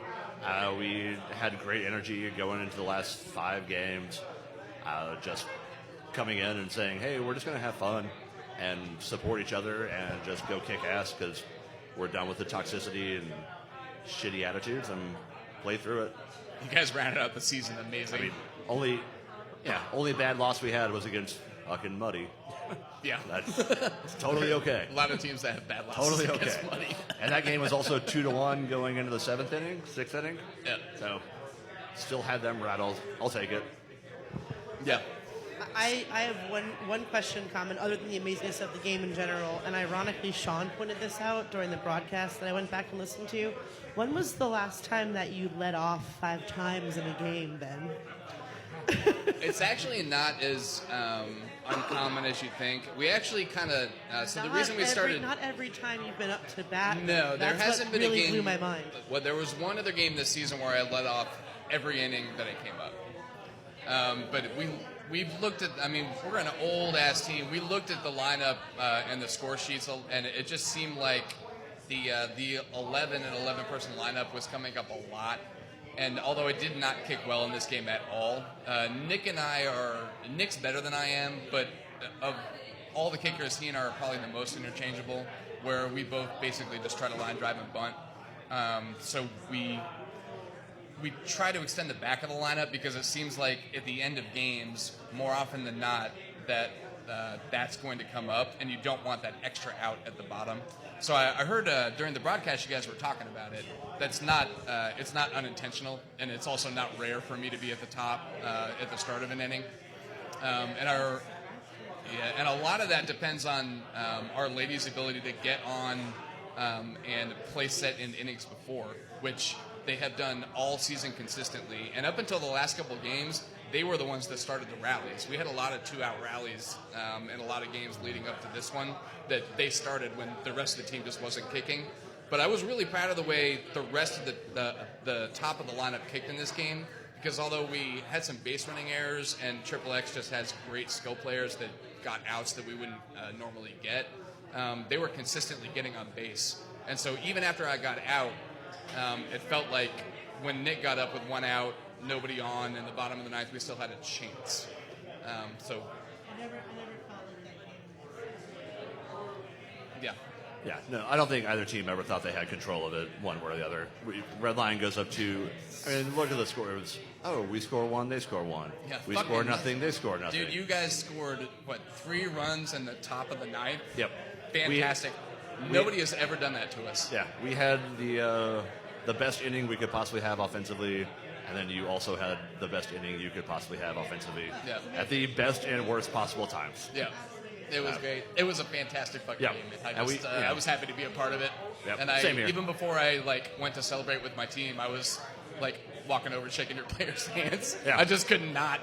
We had great energy going into the last 5 games. Just coming in and saying, hey, we're just going to have fun and support each other and just go kick ass because we're done with the toxicity and shitty attitudes and play through it. You guys rounded out the season amazing. I mean, only bad loss we had was against fucking Muddy. yeah. That's totally okay. A lot of teams that have bad losses Totally against okay. money. And that game was also 2-1 going into the 6th inning. Yeah. So, still had them rattled. I'll take it. Yeah. I have one question comment other than the amazingness of the game in general, and ironically Sean pointed this out during the broadcast that I went back and listened to. When was the last time that you led off 5 times in a game, Ben? It's actually not as uncommon as you think. We actually kind of the reason we started. Not every time you've been up to bat. No, there That's hasn't what been really a game. blew my mind. Well, there was one other game this season where I led off every inning that I came up. But we've looked at. I mean, we're an old ass team. We looked at the lineup and the score sheets, and it just seemed like the 11 and 11 person lineup was coming up a lot. And although I did not kick well in this game at all, Nick's better than I am, but of all the kickers, he and I are probably the most interchangeable, where we both basically just try to line drive and bunt. So we try to extend the back of the lineup because it seems like at the end of games, more often than not, that that's going to come up, and you don't want that extra out at the bottom. So I heard during the broadcast you guys were talking about it. That's not it's not unintentional, and it's also not rare for me to be at the top at the start of an inning. And a lot of that depends on our ladies' ability to get on and play set in innings before, which they have done all season consistently. And up until the last couple of games, they were the ones that started the rallies. We had a lot of 2-out rallies in a lot of games leading up to this one that they started when the rest of the team just wasn't kicking. But I was really proud of the way the rest of the top of the lineup kicked in this game, because although we had some base running errors and Triple X just has great skill players that got outs that we wouldn't normally get, they were consistently getting on base. And so even after I got out, it felt like when Nick got up with 1 out, nobody on, in the bottom of the 9th, we still had a chance. So, I never felt like that game. yeah. Yeah, no, I don't think either team ever thought they had control of it one way or the other. Red Lion goes up 2. I mean, look at the score. It was, we score 1, they score 1. Yeah, we fucking- score nothing, they score nothing. Dude, you guys scored, 3 runs in the top of the 9th? Yep. Fantastic. Nobody has ever done that to us. Yeah, we had the best inning we could possibly have offensively, and then you also had the best inning you could possibly have offensively. Yeah. At the best and worst possible times. Yeah. It was great. It was a fantastic fucking Yeah. game. And I was happy to be a part of it. Yep. And Same here. even before I went to celebrate with my team, I was walking over shaking your players' hands. Yeah. I just could not.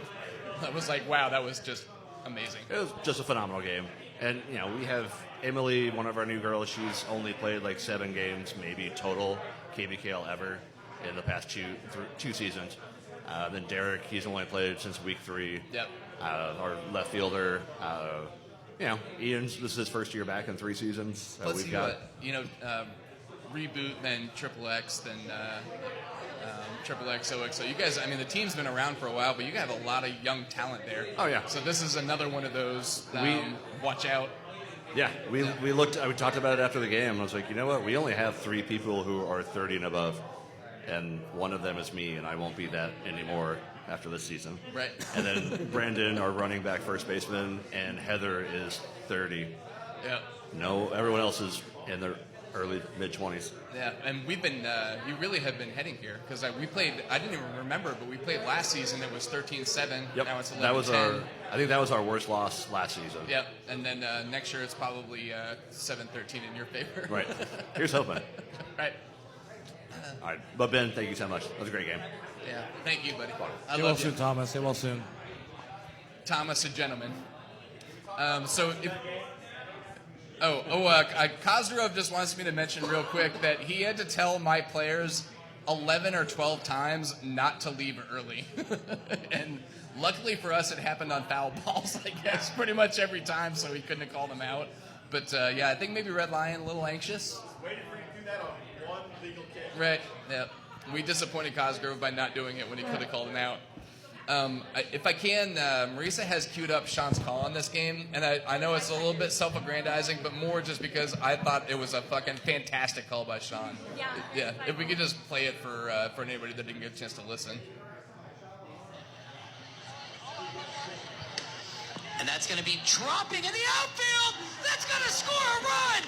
I was like, wow, that was just amazing. It was just a phenomenal game. And, we have Emily, one of our new girls. She's only played like 7 games, maybe total KBKL ever in the past two seasons. Then Derek, he's only played since week 3. Yep. Our left fielder, Ian's, this is his first year back in 3 seasons. Let's see what, Reboot, then Triple X, then Triple X, OXO. You guys, the team's been around for a while, but you have a lot of young talent there. Oh, yeah. So this is another one of those, watch out. Yeah, we talked about it after the game. I was like, you know what? We only have 3 people who are 30 and above, and one of them is me, and I won't be that anymore after this season. Right. And then Brandon, our running back first baseman, and Heather is 30. Yeah. No, everyone else is in their early mid-20s. Yeah, and we've been, you really have been heading here, because we played, I didn't even remember, but we played last season, it was 13-7, Yep. now it's 11-10. I think that was our worst loss last season. Yep, and then next year it's probably 7-13 in your favor. Right. Here's hoping. Right. All right, but Ben, thank you so much. That was a great game. Yeah, thank you, buddy. I Get well love you. soon, Thomas. Get well soon. Thomas, a gentleman. Kozdarov just wants me to mention real quick that he had to tell my players 11 or 12 times not to leave early. And luckily for us, it happened on foul balls, I guess, pretty much every time, so he couldn't have called them out. But, I think maybe Red Lion a little anxious. Waiting for you to do that on one legal kick. Right, yeah. We disappointed Cosgrove by not doing it when he could have called him out. If I can, Marisa has queued up Sean's call on this game, and I know it's a little bit self-aggrandizing, but more just because I thought it was a fucking fantastic call by Sean. Yeah. If we could just play it for anybody that didn't get a chance to listen. And that's going to be dropping in the outfield. That's going to score a run.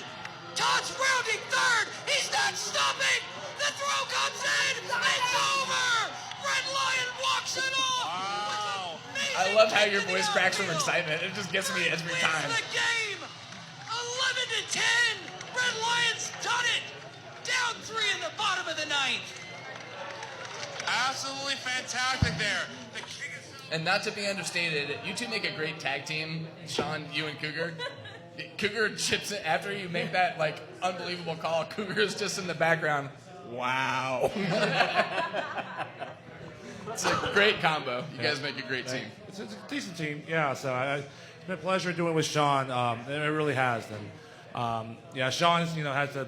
Todd's rounding third. He's not stopping. The throw comes in. It's over. Red Lion walks it off. Wow. I love how your voice cracks from excitement. It just gets me every time. The game. 11-10. Red Lions done it. Down 3 in the bottom of the 9th. Absolutely fantastic there. The king is... And not to be understated, you two make a great tag team, Sean, you and Cougar. Cougar chips it after you make that unbelievable call. Cougar is just in the background. Wow. It's a great combo. You guys make a great team. It's a decent team, yeah. So it's been a pleasure doing it with Sean. It really has. And Sean's had to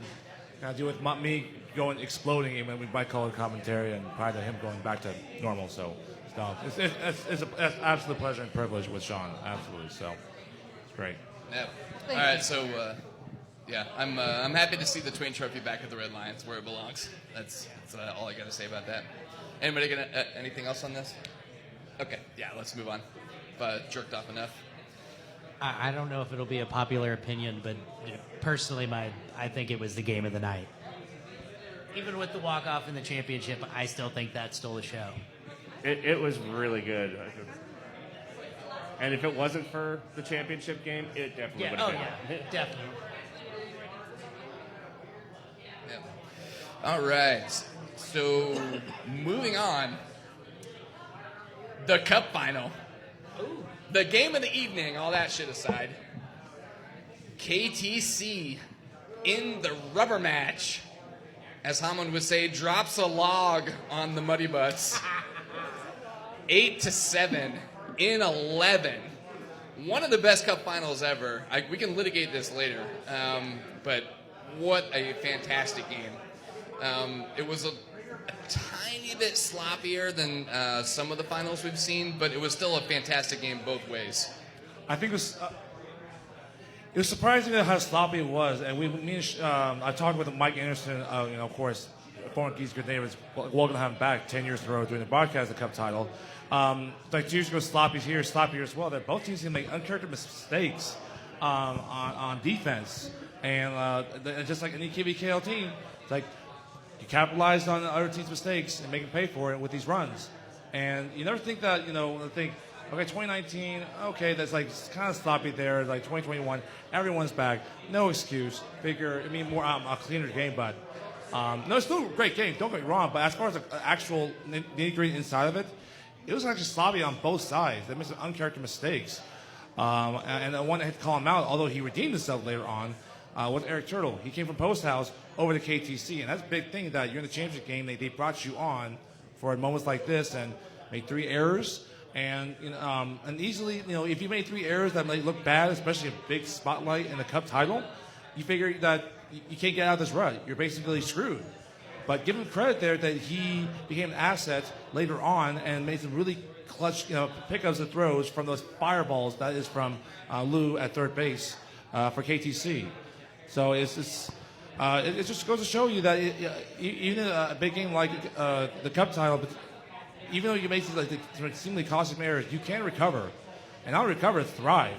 deal with me exploding even with my color commentary, and prior to him going back to normal. So it's an absolute pleasure and privilege with Sean. Absolutely. So it's great. Yeah. All right. So I'm happy to see the Twain Trophy back at the Red Lions where it belongs. That's all I got to say about that. Anybody gonna anything else on this? Okay, yeah, let's move on. Jerked off enough. I don't know if it'll be a popular opinion, but personally, I think it was the game of the night. Even with the walk-off in the championship, I still think that stole the show. It was really good. And if it wasn't for the championship game, it definitely would have been. Oh, yeah, definitely. Yeah. All right. So, moving on, the Cup Final. Ooh. The game of the evening, all that shit aside. KTC in the rubber match, as Hamon would say, drops a log on the Muddy Butts. 8-7 in 11. One of the best Cup Finals ever. We can litigate this later, but what a fantastic game. It was a tiny bit sloppier than some of the finals we've seen, but it was still a fantastic game both ways. I think it was surprising how sloppy it was, and I talked with Mike Anderson, of course, former Geese Grenadiers, welcome to have him back 10 years in a row doing the broadcast of the Cup title. 2 years ago, sloppy here, sloppier as well. That both teams can make uncharacteristic mistakes on defense, and just like any KBKL team, it's like you capitalized on the other team's mistakes and make them pay for it with these runs. And you never think that, okay, 2019, okay, that's it's kind of sloppy there. 2021, everyone's back. No excuse. More a cleaner game, but no, it's still a great game. Don't get me wrong, but as far as the actual nitty-gritty inside of it, it was actually sloppy on both sides. They made some uncharacteristic mistakes. And the one that had to call him out, although he redeemed himself later on, was Eric Turtle. He came from Post House over to KTC, and that's a big thing that you're in the championship game. They brought you on for moments like this and made 3 errors. And and easily, if you made 3 errors that might look bad, especially a big spotlight in the Cup title, you figure that you can't get out of this rut. You're basically screwed. But give him credit there that he became an asset later on and made some really clutch, pickups and throws from those fireballs. That is from Lou at third base for KTC. So it just goes to show you that even a big game like the Cup title, but even though you make these seemingly costly errors, you can recover, and I'll recover, thrive.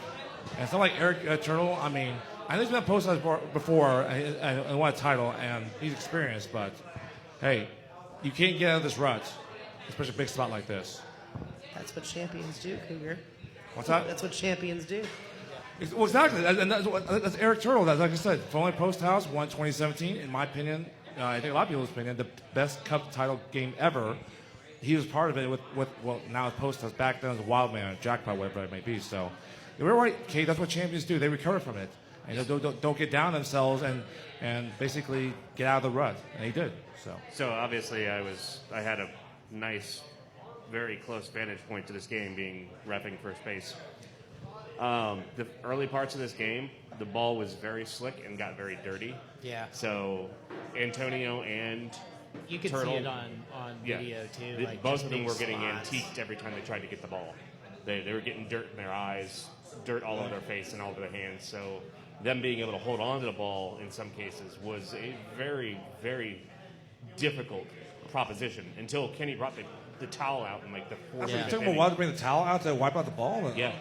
And it's not like Eric Turtle. I mean, I know he's been posted before and won a title, and he's experienced. But hey, you can't get out of this rut, especially a big spot like this. That's what champions do, Cougar. What's that? That's what champions do. Well, exactly, and that's Eric Turtle. That's, like I said, Foley Post House won 2017. In my opinion, I think a lot of people's opinion, the best Cup title game ever. He was part of it with now Post House. Back then as a Wild Man, Jackpot, whatever it may be. So you're right, Kate. That's what champions do. They recover from it, and don't get down on themselves and basically get out of the rut. And he did. So obviously, I had a nice, very close vantage point to this game, being reffing first base. The early parts of this game, the ball was very slick and got very dirty. Yeah. So Antonio and You could Turtle, see it on video too. Like both just of them big were getting spots. antiqued every time they tried to get the ball. They were getting dirt in their eyes, dirt all over their face and all over their hands. So them being able to hold on to the ball in some cases was a very, very difficult proposition until Kenny brought the towel out in like the fourth. It took him a while to bring the towel out to wipe out the ball. Yeah.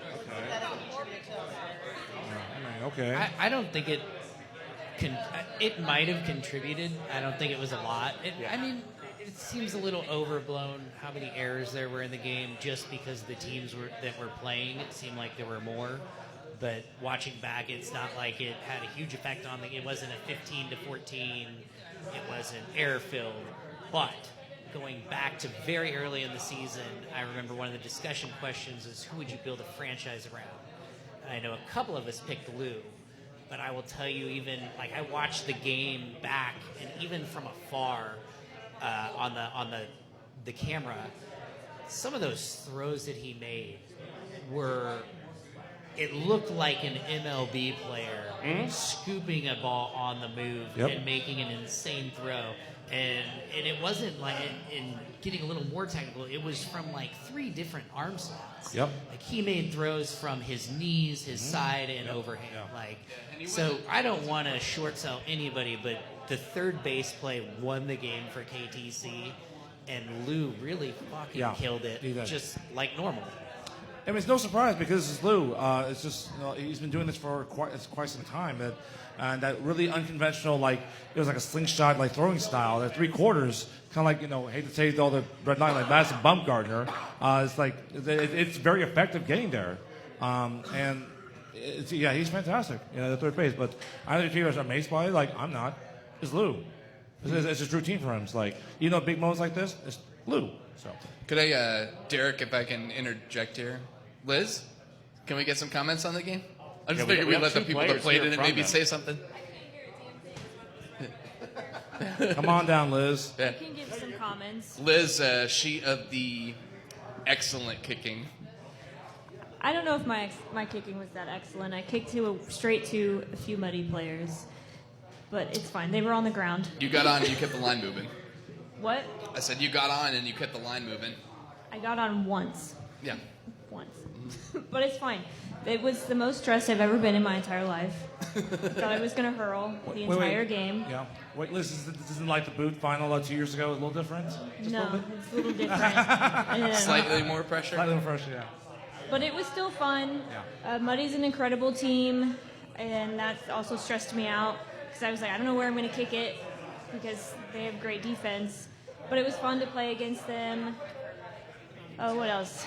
Okay. I don't think it. It might have contributed. I don't think it was a lot. I mean, it seems a little overblown how many errors there were in the game just because the teams that were playing. It seemed like there were more. But watching back, it's not like it had a huge effect on the. It wasn't a 15-14. It wasn't error-filled. But going back to very early in the season, I remember one of the discussion questions is who would you build a franchise around? And I know a couple of us picked Lou. But I will tell you, even like I watched the game back, and even from afar on the camera, some of those throws that he made were. It looked like an MLB player scooping a ball on the move and making an insane throw, and it wasn't like in getting a little more technical. It was from like 3 different arm slots. Yep. Like he made throws from his knees, his side, and overhand. Like, so I don't want to short sell anybody, but the third base play won the game for KTC, and Lou really fucking killed it, just like normal. I mean, it's no surprise because it's Lou. It's just he's been doing this for quite some time. That really unconventional, like it was like a slingshot, like throwing style. That 3/4, kind of like hate to say all the red line like Madison Bumgarner. It's like it's very effective getting there, and he's fantastic. The third base. But I don't think you're amazed by it. Like I'm not. It's Lou. It's just routine for him. It's like big moments like this. It's Lou. So could I, Derek, if I can interject here? Liz, can we get some comments on the game? I just figured we'd let the people that played in it maybe say something. Come on down, Liz. I can give some comments. Liz, she of the excellent kicking. I don't know if my kicking was that excellent. I kicked straight to a few muddy players, but it's fine. They were on the ground. You got on and you kept the line moving. What? I said you got on and you kept the line moving. I got on once. Yeah. Once. But it's fine. It was the most stressed I've ever been in my entire life. Thought I was going to hurl the entire game. Yeah. Wait, Liz, this isn't like the boot final 2 years ago. It was a little different? It's a little different. Slightly more pressure? Slightly more pressure, yeah. But it was still fun. Yeah. Muddy's an incredible team, and that also stressed me out because I was like, I don't know where I'm going to kick it because they have great defense. But it was fun to play against them. Oh, what else?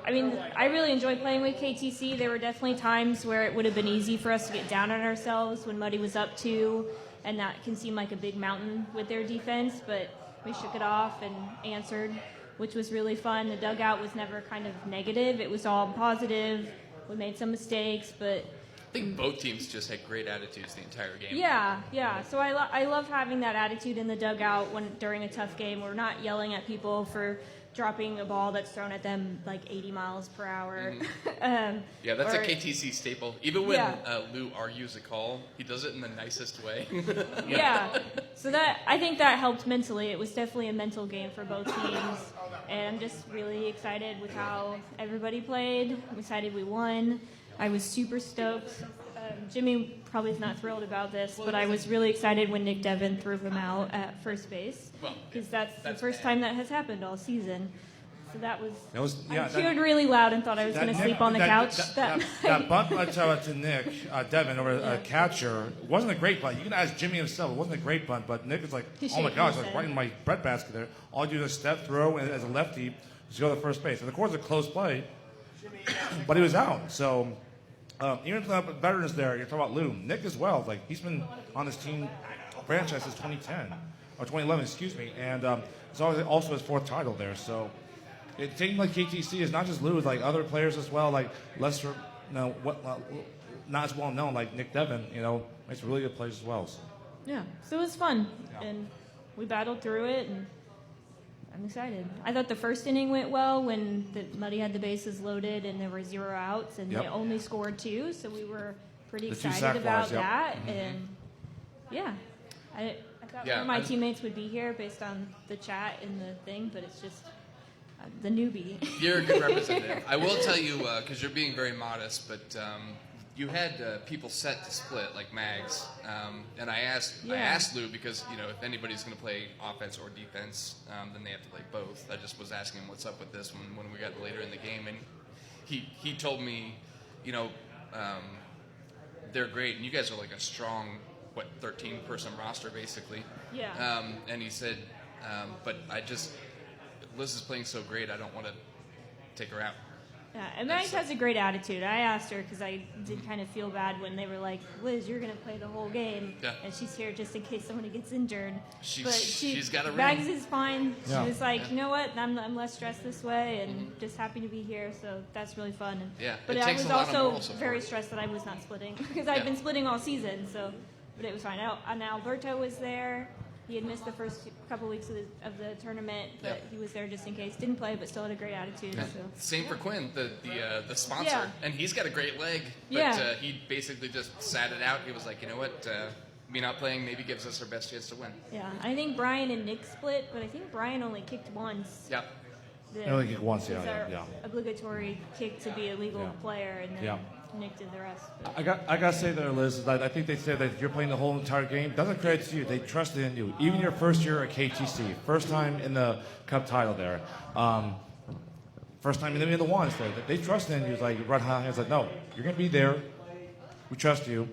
I mean, I really enjoyed playing with KTC. There were definitely times where it would have been easy for us to get down on ourselves when Muddy was up 2, and that can seem like a big mountain with their defense, but we shook it off and answered. which was really fun. The dugout was never kind of negative. It was all positive. We made some mistakes, but I think both teams just had great attitudes the entire game. yeah. So I love having that attitude in the dugout during a tough game. We're not yelling at people for dropping a ball that's thrown at them like 80 miles per hour. Yeah, that's a KTC staple. Even when Lou argues a call, he does it in the nicest way. Yeah. So I think that helped mentally. It was definitely a mental game for both teams. And I'm just really excited with how everybody played. I'm excited we won. I was super stoked. Jimmy probably is not thrilled about this, but I was really excited when Nick Devin threw him out at first base, because that's the first time that has time all season. So that was I cheered really loud and thought I was going to sleep on the couch. That bunt to Nick Devin over a catcher wasn't a great bunt. You can ask Jimmy himself. It wasn't a great bunt, but Nick was like, oh my gosh, I was right in my breadbasket there. All you do is step, throw, and as a lefty, just go to first base. And of course, it's a close play, but he was out. So even if the veterans there, you're talking about Lou, Nick as well. Like, he's been on this team franchise since 2010 or 2011, excuse me, and it's also his fourth title there. So it seemed like KTC is not just Lou, it's like other players as well, like lesser, not as well known, like Nick Devin. Makes really good plays as well. So. Yeah, so it was fun, and we battled through it, and I'm excited. I thought the first inning went well when Muddy had the bases loaded and there were 0 outs, and they only scored 2, so we were pretty excited about that. Mm-hmm. And I thought one of my teammates would be here based on the chat and the thing, but it's just the newbie. You're a good representative. I will tell you, because you're being very modest, but you had people set to split, like Mags, and I asked Lou, because if anybody's going to play offense or defense, then they have to play both. I just was asking him what's up with this when we got later in the game, and he told me, they're great, and you guys are like a strong 13-person roster basically. Yeah. And he said, but Liz is playing so great, I don't want to take her out. Yeah, and Mags has a great attitude. I asked her because I did kind of feel bad when they were like, Liz, you're going to play the whole game, and she's here just in case somebody gets injured. She's got a ring. Mags is fine. Yeah. She was like, you know what, I'm less stressed this way, and just happy to be here, so that's really fun. But I was also very stressed that I was not splitting, because I've been splitting all season, but it was fine. And Alberto was there. He had missed the first couple weeks of the tournament, but he was there just in case. Didn't play, but still had a great attitude. So. Same for Quinn, the sponsor, and he's got a great leg. But he basically just sat it out. He was like, you know what, me not playing maybe gives us our best chance to win. Yeah, I think Brian and Nick split, but I think Brian only kicked once. Yeah. Only kicked once, Obligatory kick to be a legal player, and then Nick did the rest. I got to say there, Liz, that I think they said that you're playing the whole entire game. Doesn't credit to you. They trusted in you. Even your first year at KTC, first time in the Cup title there, first time in the ones there. They trusted in you. It's like you run high. It's like, no, you're going to be there. We trust you,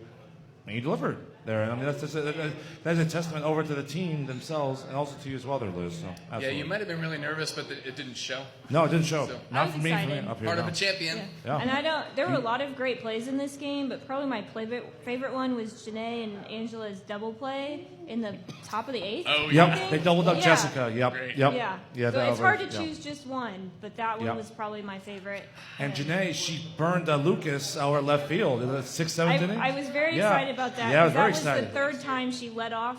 and you delivered there. And I mean, that's a testament over to the team themselves and also to you as well, there, Liz. So, absolutely. Yeah, you might have been really nervous, but it didn't show. No, it didn't show. So, not for me. Up here, part of a champion. Yeah. And there were a lot of great plays in this game, but probably my favorite one was Janae and Angela's double play in the top of the 8th. Oh, yeah. Yep, they doubled up Jessica. Yep. Yeah. So it's hard to choose just one, but that one was probably my favorite. And Janae, she burned Lucas out left field in the 6th, 7th inning. I was very excited about that. Yeah, I was very excited. excited. The third time she led off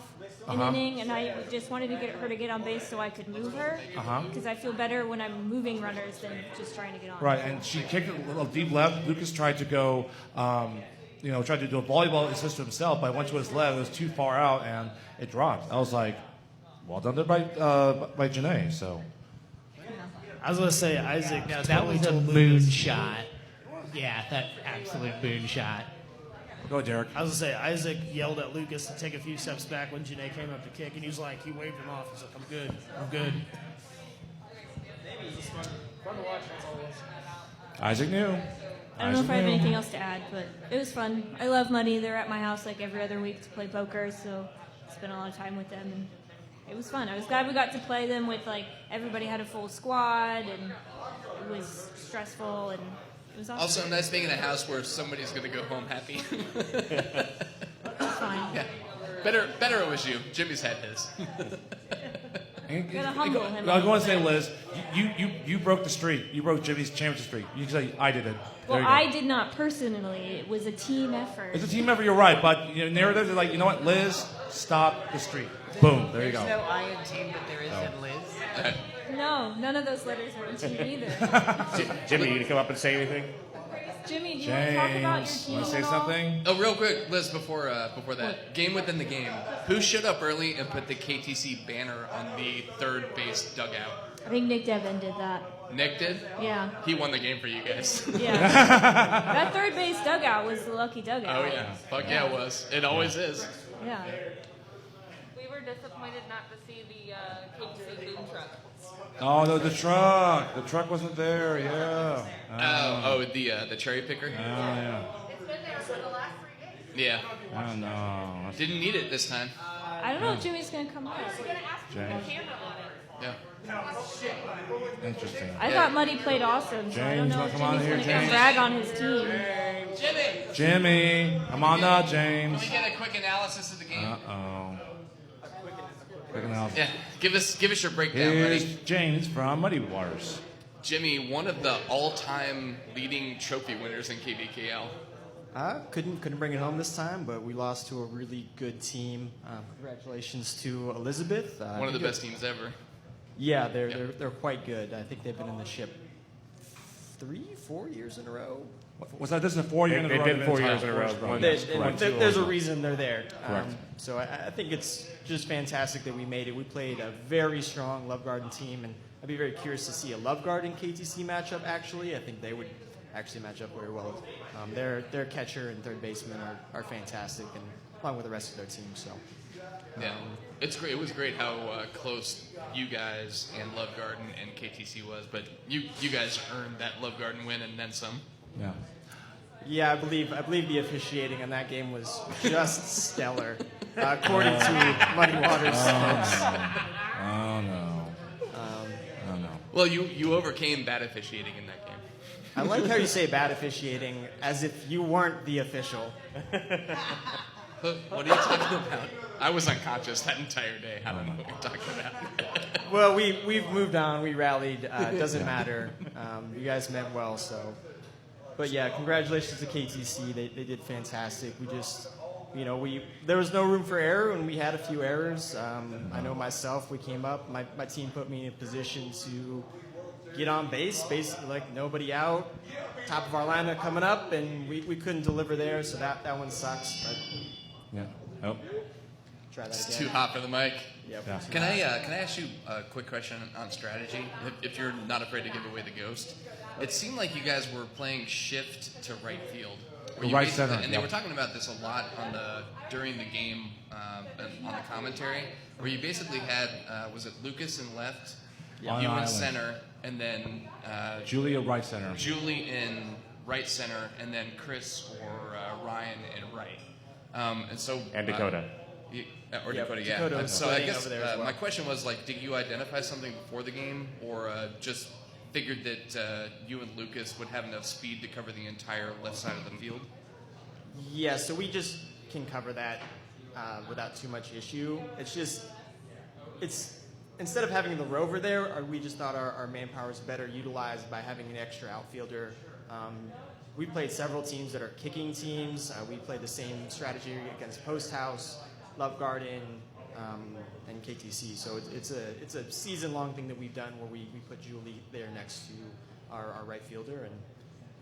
an inning, and I just wanted to get her to get on base so I could move her. Because I feel better when I'm moving runners than just trying to get on. Right, and she kicked it a little deep left. Lucas tried to go, tried to do a volleyball assist to himself, but once it was left, it was too far out, and it dropped. I was like, well done there by Janae. So. I was going to say, Isaac. Now, that was a moonshot. Yeah, that absolute moonshot. Go, Derek. I was going to say, Isaac yelled at Lucas to take a few steps back when Janae came up to kick, and he was like, he waved him off. He's like, I'm good. It was fun to watch, that's all it was. Isaac knew. I don't know if I have anything else to add, but it was fun. I love Muddy. They're at my house like every other week to play poker, so I spent a lot of time with them, and it was fun. I was glad we got to play them with, everybody had a full squad, and it was stressful, and it was awesome. Also, nice being in a house where somebody's going to go home happy. It's fine. Yeah. Better it was you. Jimmy's had his. Gotta humble him. I was going to say, Liz, you broke the streak. You broke Jimmy's championship streak. You can say, I did it. Well, There you go. I did not personally. It was a team effort. It's a team effort, you're right. But narratives are like, you know what, Liz, stop the streak. Boom, there you go. There's no I in team, but there is in Liz. No, none of those letters are in team either. Jimmy, you gonna come up and say anything? Jimmy, do you want to talk about your James, team want to say at all? something? Oh, real quick, Liz, before that, game within the game. Who showed up early and put the KTC banner on the third base dugout? I think Nick Devin did that. Nick did? Yeah. He won the game for you guys. Yeah. That third base dugout was the lucky dugout. Oh, yeah. Fuck yeah, it was. It always is. Yeah. We were disappointed not to see the KTC boom truck. Oh, no, the truck. The truck wasn't there, yeah. The cherry picker? Oh, yeah. It's been there for the last 3 days. Yeah. Oh, no. Didn't need it this time. I don't know if Jimmy's going to come out. James. Yeah. Interesting. I thought Muddy played awesome, so I don't James, know if come on Jimmy's here, going to come James. brag on his team. Jimmy, come on now, James. Can we get a quick analysis of the game? Uh-oh. Quick analysis. Yeah. Give us your breakdown, Here's buddy. James from Muddy Waters. Jimmy, one of the all-time leading trophy winners in KBKL. Couldn't bring it home this time, but we lost to a really good team. Congratulations to Elizabeth. One of the best teams ever. Yeah, they're quite good. I think they've been in the ship 3-4 years in a row. Was that this is a 4 year in a row? They've been 4 years in a row. Yes, correct. There's a reason they're there. Correct. So I think it's just fantastic that we made it. We played a very strong Love Garden team, and I'd be very curious to see a Love Garden KTC matchup. Actually, I think they would actually match up very well. Their catcher and third baseman are fantastic, and along with the rest of their team. So Yeah, it's great. It was great how close you guys and Love Garden and KTC was, but you guys earned that Love Garden win and then some. Yeah. yeah, I believe the officiating on that game was just stellar, according to Muddy Waters. Oh, no. Oh, no. Well, you overcame bad officiating in that game. I like how you say bad officiating as if you weren't the official. What are you talking about? I was unconscious that entire day. I don't know what you're talking about. Well, we've moved on. We rallied. It doesn't matter. You guys meant well, so. But yeah, congratulations to KTC. They did fantastic. We just, there was no room for error, and we had a few errors. I know myself. We came up. My team put me in a position to get on base, basically like nobody out. Top of our lineup coming up, and we couldn't deliver there, so that one sucks. But Yeah. Oh. try that It's again. too hot for the mic. Yep. Yeah. Can I ask you a quick question on strategy? If you're not afraid to give away the ghost, it seemed like you guys were playing shift to right field. Where you Right basically- center, And they yeah. were talking about this a lot during the game and on the commentary, where you basically had was it Lucas in left, On you in island. center, and then Julia Right Center. Julie in right center, and then Chris or Ryan in right. And so And Dakota. Or Yep, Dakota, yeah. Dakota was So I playing guess over there as well. my question was like, did you identify something before the game, or just figured that you and Lucas would have enough speed to cover the entire left side of the field? Yeah, so we just can cover that without too much issue. It's instead of having the rover there, we just thought our manpower is better utilized by having an extra outfielder. We played several teams that are kicking teams. We played the same strategy against Post House, Love Garden, and KTC. So it's a season-long thing that we've done where we put Julie there next to our right fielder,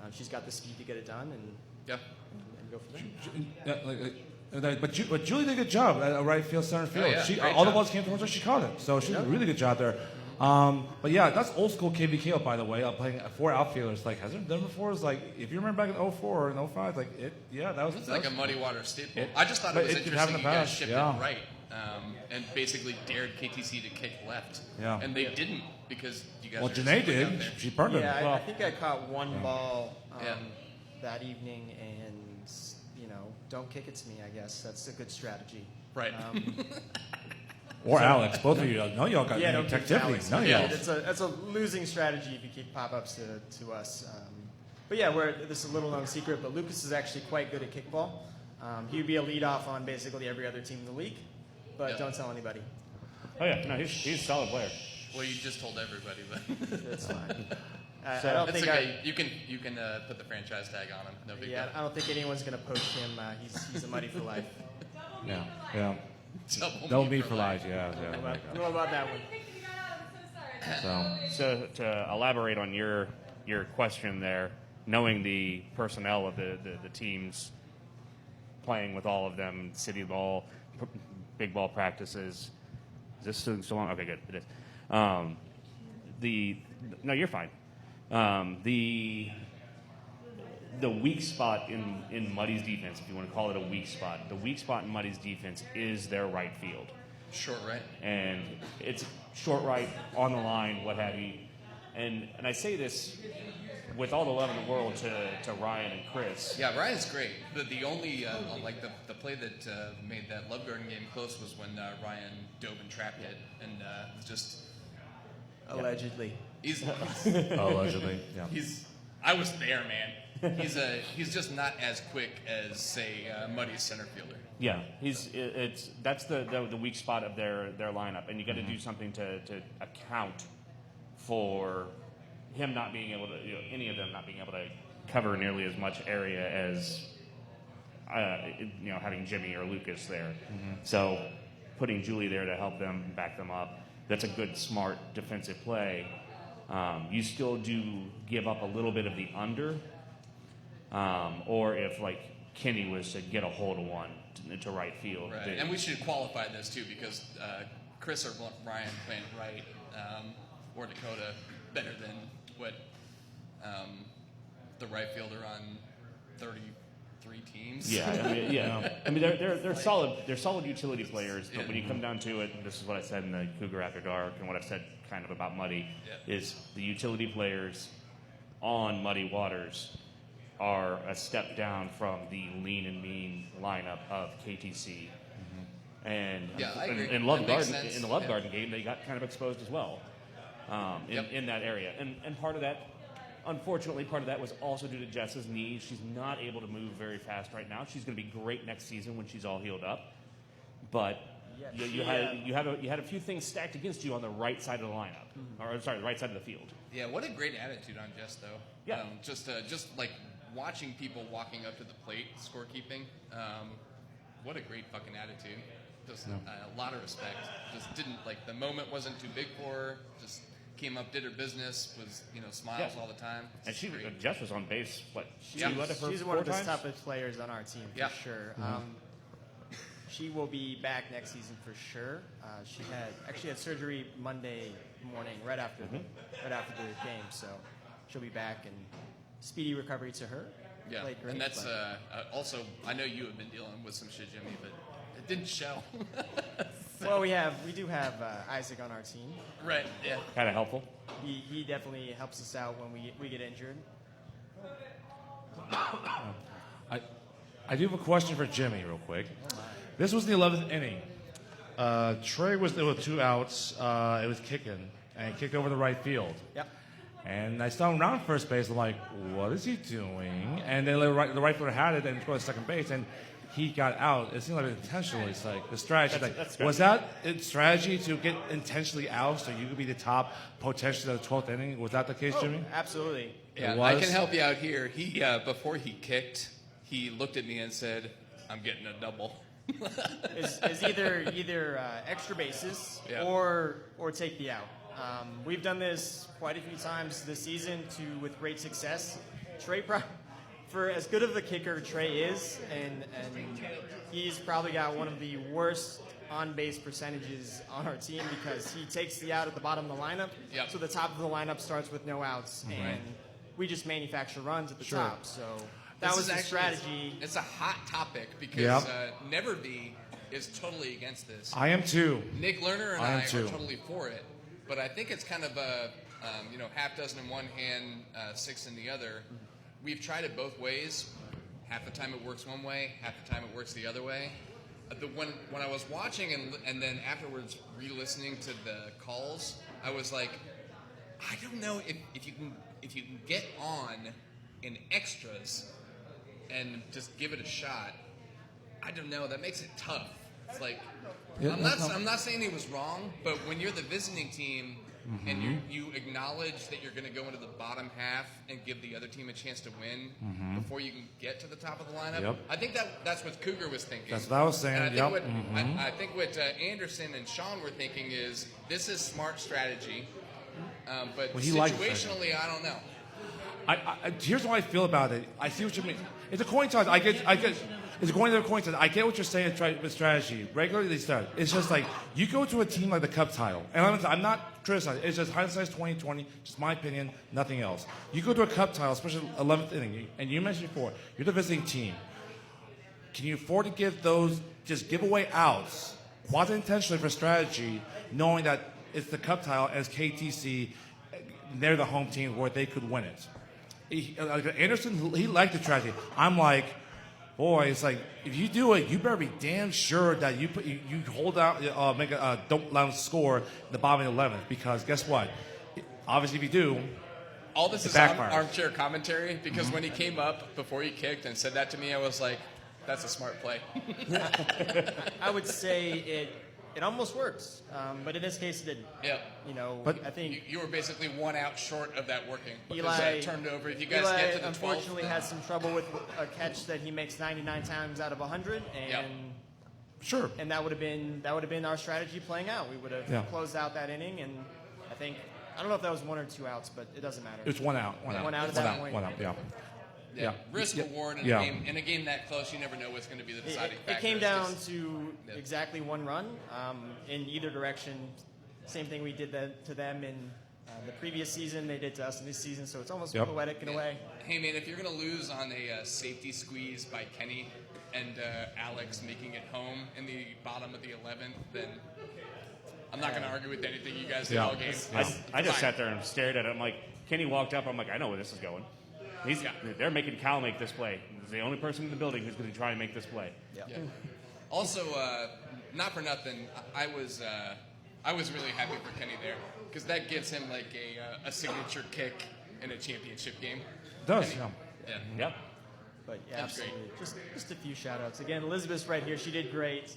and she's got the speed to get it done, and go from there. But Julie did a good job at right field, center field. Oh, yeah, All the job. balls came towards her. She caught it. So she did a really good job there. But yeah, that's old school KBKL, by the way. Playing 4 outfielders. Like, has it been before? It's like, if you remember back in 04 and 05, that was It's like a muddy water staple. It- I just thought but it was it could interesting happen you in the guys past, shifted yeah. right and basically dared KTC to kick left. Yeah. And they didn't because you guys Well, are just Janae quick out did. there. She burned it. Yeah, I think I caught one ball Yeah. that evening, and don't kick it to me. I guess that's a good strategy. Right. Or Alex, both of you. No, y'all got Yeah, don't kick to activity. Alex. No, Yeah, y'all. that's a losing strategy if you kick pop-ups to us. But yeah, this is a little known secret, but Lucas is actually quite good at kickball. He would be a leadoff on basically every other team in the league, but Yeah. don't tell anybody. Oh yeah, no, he's a solid player. Well, you just told everybody, but That's fine. I So- don't it's think okay. You can put the franchise tag on him. No big yeah, deal. I don't think anyone's gonna poach him. He's a Muddy for life. Yeah. Double Double meat meat for for life. life. Yeah. I don't know about that one. So to elaborate on your question there, knowing the personnel of the teams, playing with all of them, city ball, big ball practices. Is this still on? Okay, good. It is. No, you're fine. The weak spot in Muddy's defense, if you want to call it a weak spot, the weak spot in Muddy's defense is their right field. Short right. And it's short right, on the line, what have you. And I say this with all the love in the world to Ryan and Chris. Yeah, Ryan's great. But the only the play that made that Love Garden game close was when Ryan dove and trapped it, and just Allegedly. he's Allegedly. Yeah. I was there, man. He's just not as quick as say Muddy's center fielder. Yeah, that's the weak spot of their lineup, and you got to do something to account for him not being able to, any of them not being able to cover nearly as much area as having Jimmy or Lucas there. So putting Julie there to help them back them up, that's a good, smart defensive play. You still do give up a little bit of the under, or if like Kenny was to get a hold of one to right field. Right. And we should qualify this too, because Chris or Ryan playing right or Dakota better than what the right fielder on 33 teams. Yeah, I mean, they're solid. They're solid utility players, but when you come down to it, and this is what I said in the Cougar After Dark, and what I've said kind of about Muddy, is the utility players on Muddy Waters are a step down from the lean and mean lineup of KTC. And I agree. in Love That makes Garden, sense. in the Love Garden game, they got kind of exposed as well in that area. And part of that, unfortunately, was also due to Jess's knees. She's not able to move very fast right now. She's going to be great next season when she's all healed up. But you had a few things stacked against you on the right side of the lineup, or sorry, the right side of the field. Yeah, what a great attitude on Jess, though. Yeah. Just like watching people walking up to the plate, scorekeeping. What a great fucking attitude. Just a lot of respect. Just didn't, the moment wasn't too big for her. Just came up, did her business, was, smiles all the time. And It's great. Jess was on base, She's one of the toughest players on our team, for sure. She will be back next season for sure. She had surgery Monday morning, right after the game, so she'll be back, and speedy recovery to her. Yeah, Played great, and that's but- also, I know you have been dealing with some shit, Jimmy, but it didn't show. Well, we do have Isaac on our team. Right, yeah. Kind of helpful. He definitely helps us out when we get injured. I do have a question for Jimmy, real quick. This was the 11th inning. Trey was there with 2 outs. It was kicking, and he kicked over the right field. Yep. And I saw him around first base. I'm like, what is he doing? And then the right fielder had it and he scored to second base, and he got out. It seemed like intentionally. It's like the strategy. Was that a strategy to get intentionally out so you could be the top potentially of the 12th inning? Was that the case, Jimmy? Absolutely. Yeah, I can help you out here. He before he kicked, he looked at me and said, "I'm getting a double." is either extra bases or take the out. We've done this quite a few times this season with great success. Trey, for as good of a kicker Trey is, and he's probably got one of the worst on-base percentages on our team because he takes the out at the bottom of the lineup. Yep. So the top of the lineup starts with no outs, and we just manufacture runs at the top. So that was the strategy. It's a hot topic because Neverby is totally against this. I am too. Nick Lerner and I are too. totally for it, but I think it's kind of a half dozen in one hand, 6 in the other. We've tried it both ways. Half the time it works one way, half the time it works the other way. When I was watching and then afterwards re-listening to the calls, I was like, I don't know if you can get on in extras and just give it a shot. I don't know. That makes it tough It's like Yeah, I'm not saying he was wrong, but when you're the visiting team and you acknowledge that you're going to go into the bottom half and give the other team a chance to win before you can get to the top of the lineup, Yep. I think that's what Cougar was thinking. That's what I was saying. And Yep. I think what Anderson and Sean were thinking is this is smart strategy, but Well, he liked it. situationally, I don't know. Here's how I feel about it. I see what you mean. It's a coin toss. I get. It's going to the coin toss. I get what you're saying with strategy. Regularly, they start. It's just like you go to a team like the Cup title, and I'm not criticizing. It's just hindsight's 2020. Just my opinion, nothing else. You go to a Cup title, especially 11th inning, and you mentioned before, you're the visiting team. Can you afford to give those just giveaway outs, quasi intentionally for strategy, knowing that it's the Cup title as KTC, they're the home team where they could win it. Anderson, he liked the strategy. I'm like, boy, it's like if you do it, you better be damn sure that you hold out, don't let them score in the bottom of the 11th, because guess what? Obviously, if you do, All this it is backfires. armchair commentary because when he came up before he kicked and said that to me, I was like, that's a smart play. I would say it almost works, but in this case it didn't. Yeah. You know, But I think You were basically 1 out short of that working. Because Eli that turned over. If you guys Eli get to the 12th, unfortunately had some trouble with a catch that he makes 99 times out of 100, and Yep. sure. and that would have been our strategy playing out. We would have Yeah. closed out that inning, and I don't know if that was 1 or 2 outs, but it doesn't matter. It's 1 out. 1 out. One out at One that out. point. 1 out. Yeah. yeah. Risk reward in, Yeah. in a game that close, you never know what's going to be the deciding It factor. came It's down just- to Yeah. exactly 1 run in either direction. Same thing we did to them in the previous season. They did to us in this season, so it's almost Yep. poetic in a way. Hey, man, if you're going to lose on a safety squeeze by Kenny and Alex making it home in the bottom of the 11th, then I'm not going to argue with anything you guys did Yeah. all game. I just Fine. sat there and stared at it. I'm like, Kenny walked up. I'm like, I know where this is going. They're making Cal make this play. He's the only person in the building who's going to try and make this play. Yeah. Also, not for nothing, I was really happy for Kenny there because that gives him like a signature kick in a championship game. It does. Kenny. Yeah. Yeah. Yep. But yeah, That's great. absolutely. Just a few shout outs. Again, Elizabeth's right here. She did great.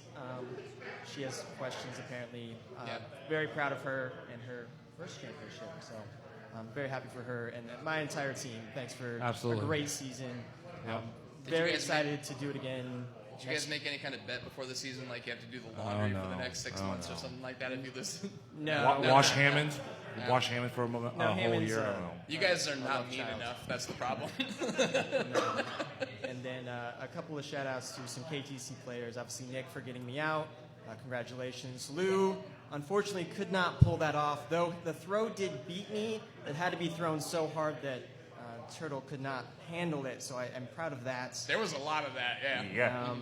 She has questions apparently. Yeah. Very proud of her and her first championship. So I'm very happy for her and my entire team. Thanks for Absolutely. a great season. Yeah. Did you Very guys excited to do it again. Did you guys make any kind of bet before the season, like you have to do the laundry for the no. next 6 Oh, months no. or something like that if you listen? No. Wash Hammond. Wash Hammond for a whole Hammond's, year. I don't know. You guys are not love mean child. enough. That's the problem. And then a couple of shout outs to some KTC players. Obviously, Nick for getting me out. Congratulations. Lou, unfortunately, could not pull that off. Though the throw did beat me, it had to be thrown so hard that Turtle could not handle it. So I'm proud of that. There was a lot of that, yeah. Yeah.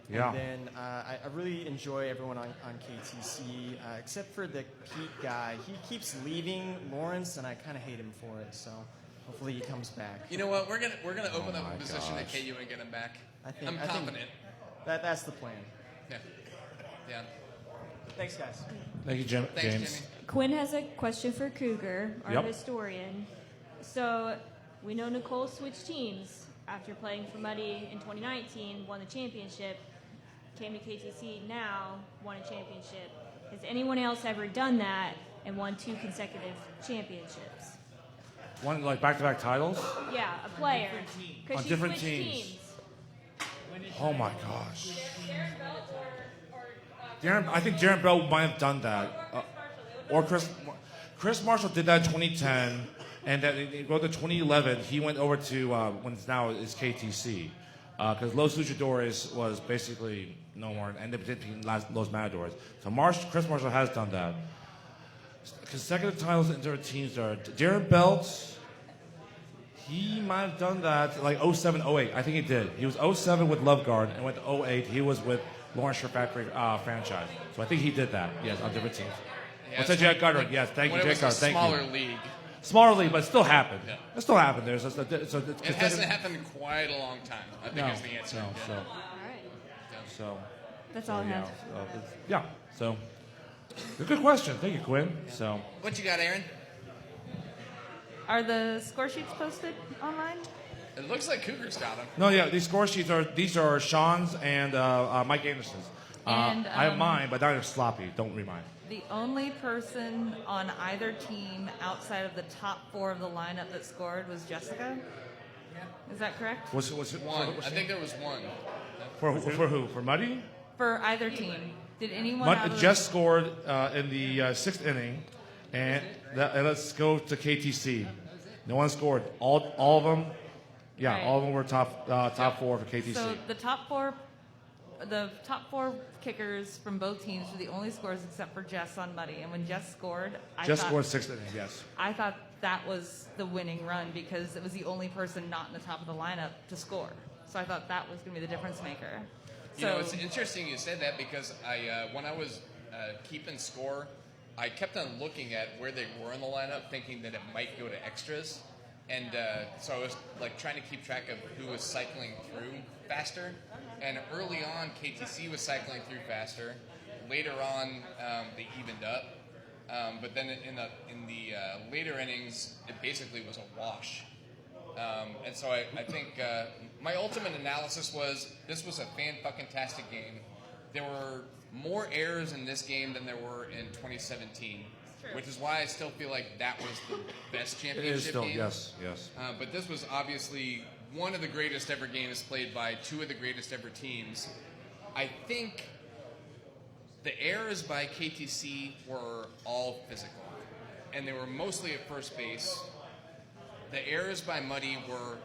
Yeah. And then I really enjoy everyone on KTC, except for the Pete guy. He keeps leaving Lawrence, and I kind of hate him for it. So hopefully he comes back. You know what? We're gonna open up my a position at gosh. KU and get him back. I think I'm confident. That's the plan. Yeah. Yeah. Thanks, guys. Thank you, James. Thanks, Jimmy. Quinn has a question for Cougar, our Yep. historian. So we know Nicole switched teams after playing for Muddy in 2019, won the championship, came to KTC now, won a championship. Has anyone else ever done that and won 2 consecutive championships? One like back-to-back titles. Yeah, a player. Because On she different switched teams. teams. Oh my gosh. I think Darren Bell might have done that, or Chris Marshall did that in 2010, and then it go to 2011. He went over to when it's now is KTC, because Los Luchadores was basically no more, and they did Los Matadores. So Chris Marshall has done that. Consecutive titles in their teams are Darren Belt. He might have done that like 07, 08. I think he did. He was 07 with Love Guard, and went to 08. He was with Lawrence Shirt Factory franchise. So I think he did that. Yes, on different teams. Yeah, What's that, Jack Gutter? Yes, thank you, when it Jack was Gutter. a Thank smaller you. league. Smaller league, but it still happened. Yeah. It still happened. There's a, It hasn't happened in quite a long time, I think is the answer. No, Yeah. All right. so That's all I have. yeah. So good question. Thank you, Quinn. So What you got, Aaron? Are the score sheets posted online? It looks like Cougars got him. no, yeah. These score sheets are Sean's and Mike Anderson's. And, I have mine, but not sloppy. Don't read mine. The only person on either team outside of the top 4 of the lineup that scored was Jessica. Is that correct? Was it One. I think there was one. For who? For Muddy? For either team. Did anyone out of Jess scored in the 6th inning, and let's go to KTC. No one scored. All of them. Yeah, Right. all of them were top 4 for KTC. So the top four kickers from both teams were the only scores except for Jess on Muddy. And when Jess scored, Jess scored 6th inning. Yes. I thought that was the winning run because it was the only person not in the top of the lineup to score. So I thought that was going to be the difference maker. You know, it's interesting you said that because when I was keeping score, I kept on looking at where they were in the lineup, thinking that it might go to extras, and so I was like trying to keep track of who was cycling through faster. And early on, KTC was cycling through faster. Later on, they evened up, but then in the later innings, it basically was a wash. And so I think my ultimate analysis was this was a fan-fucking-tastic game. There were more errors in this game than there were in 2017, which is why I still feel like that was the best championship It is still, game. yes. But this was obviously one of the greatest ever games played by 2 of the greatest ever teams. I think the errors by KTC were all physical, and they were mostly at first base. The errors by Muddy were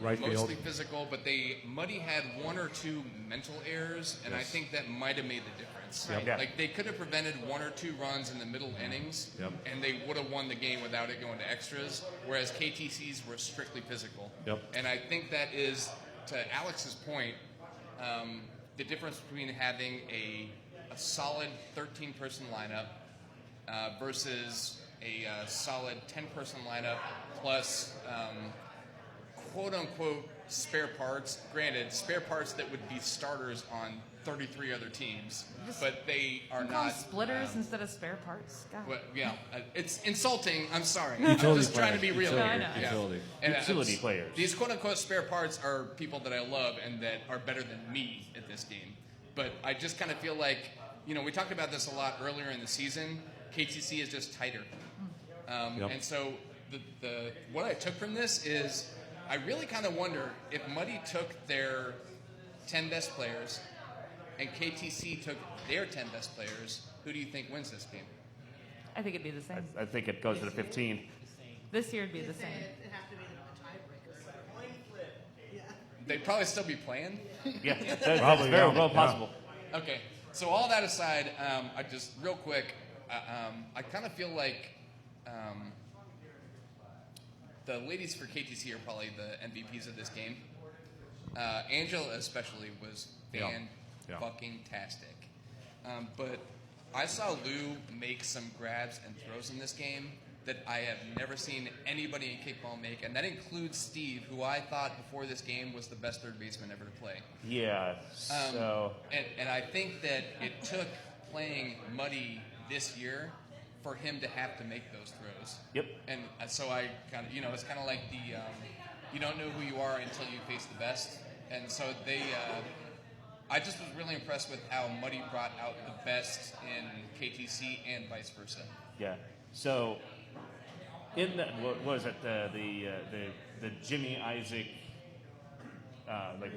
Right mostly field. physical, but Muddy had 1 or 2 mental errors, and I think that might have made the difference. Yep. Yeah. Like they could have prevented 1 or 2 runs in the middle innings, Yep. and they would have won the game without it going to extras. Whereas KTC's were strictly physical. Yep. And I think that is, to Alex's point, the difference between having a solid 13-person lineup versus a solid 10-person lineup plus quote-unquote spare parts. Granted, spare parts that would be starters on 33 other teams, but they are You call them not splitters instead of spare parts. God. well, yeah, it's insulting. I'm sorry. Utility I'm just trying to be players. real Utility. here. I know. Utility. And, Utility players. These quote-unquote spare parts are people that I love and that are better than me at this game. But I just kind of feel like, we talked about this a lot earlier in the season. KTC is just tighter. Yep. And so what I took from this is I really kind of wonder if Muddy took their 10 best players and KTC took their 10 best players, who do you think wins this game? I think it'd be the same. I think it goes to the 15. This year it'd be the same. It'd have to be a tiebreaker. They'd probably still be playing. Yeah, that's Probably, very yeah. well possible. Okay, so all that aside, I just real quick, I kind of feel like the ladies for KTC are probably the MVPs of this game. Angela especially was fucking tastic. But I saw Lou make some grabs and throws in this game that I have never seen anybody in kickball make, and that includes Steve, who I thought before this game was the best third baseman ever to play. Yeah, so... And I think that it took playing Muddy this year for him to have to make those throws. Yep. And so I kind of, it's kind of like you don't know who you are until you face the best. And so I just was really impressed with how Muddy brought out the best in KTC and vice versa. Yeah. So, in that, what was it, the Jimmy Isaac,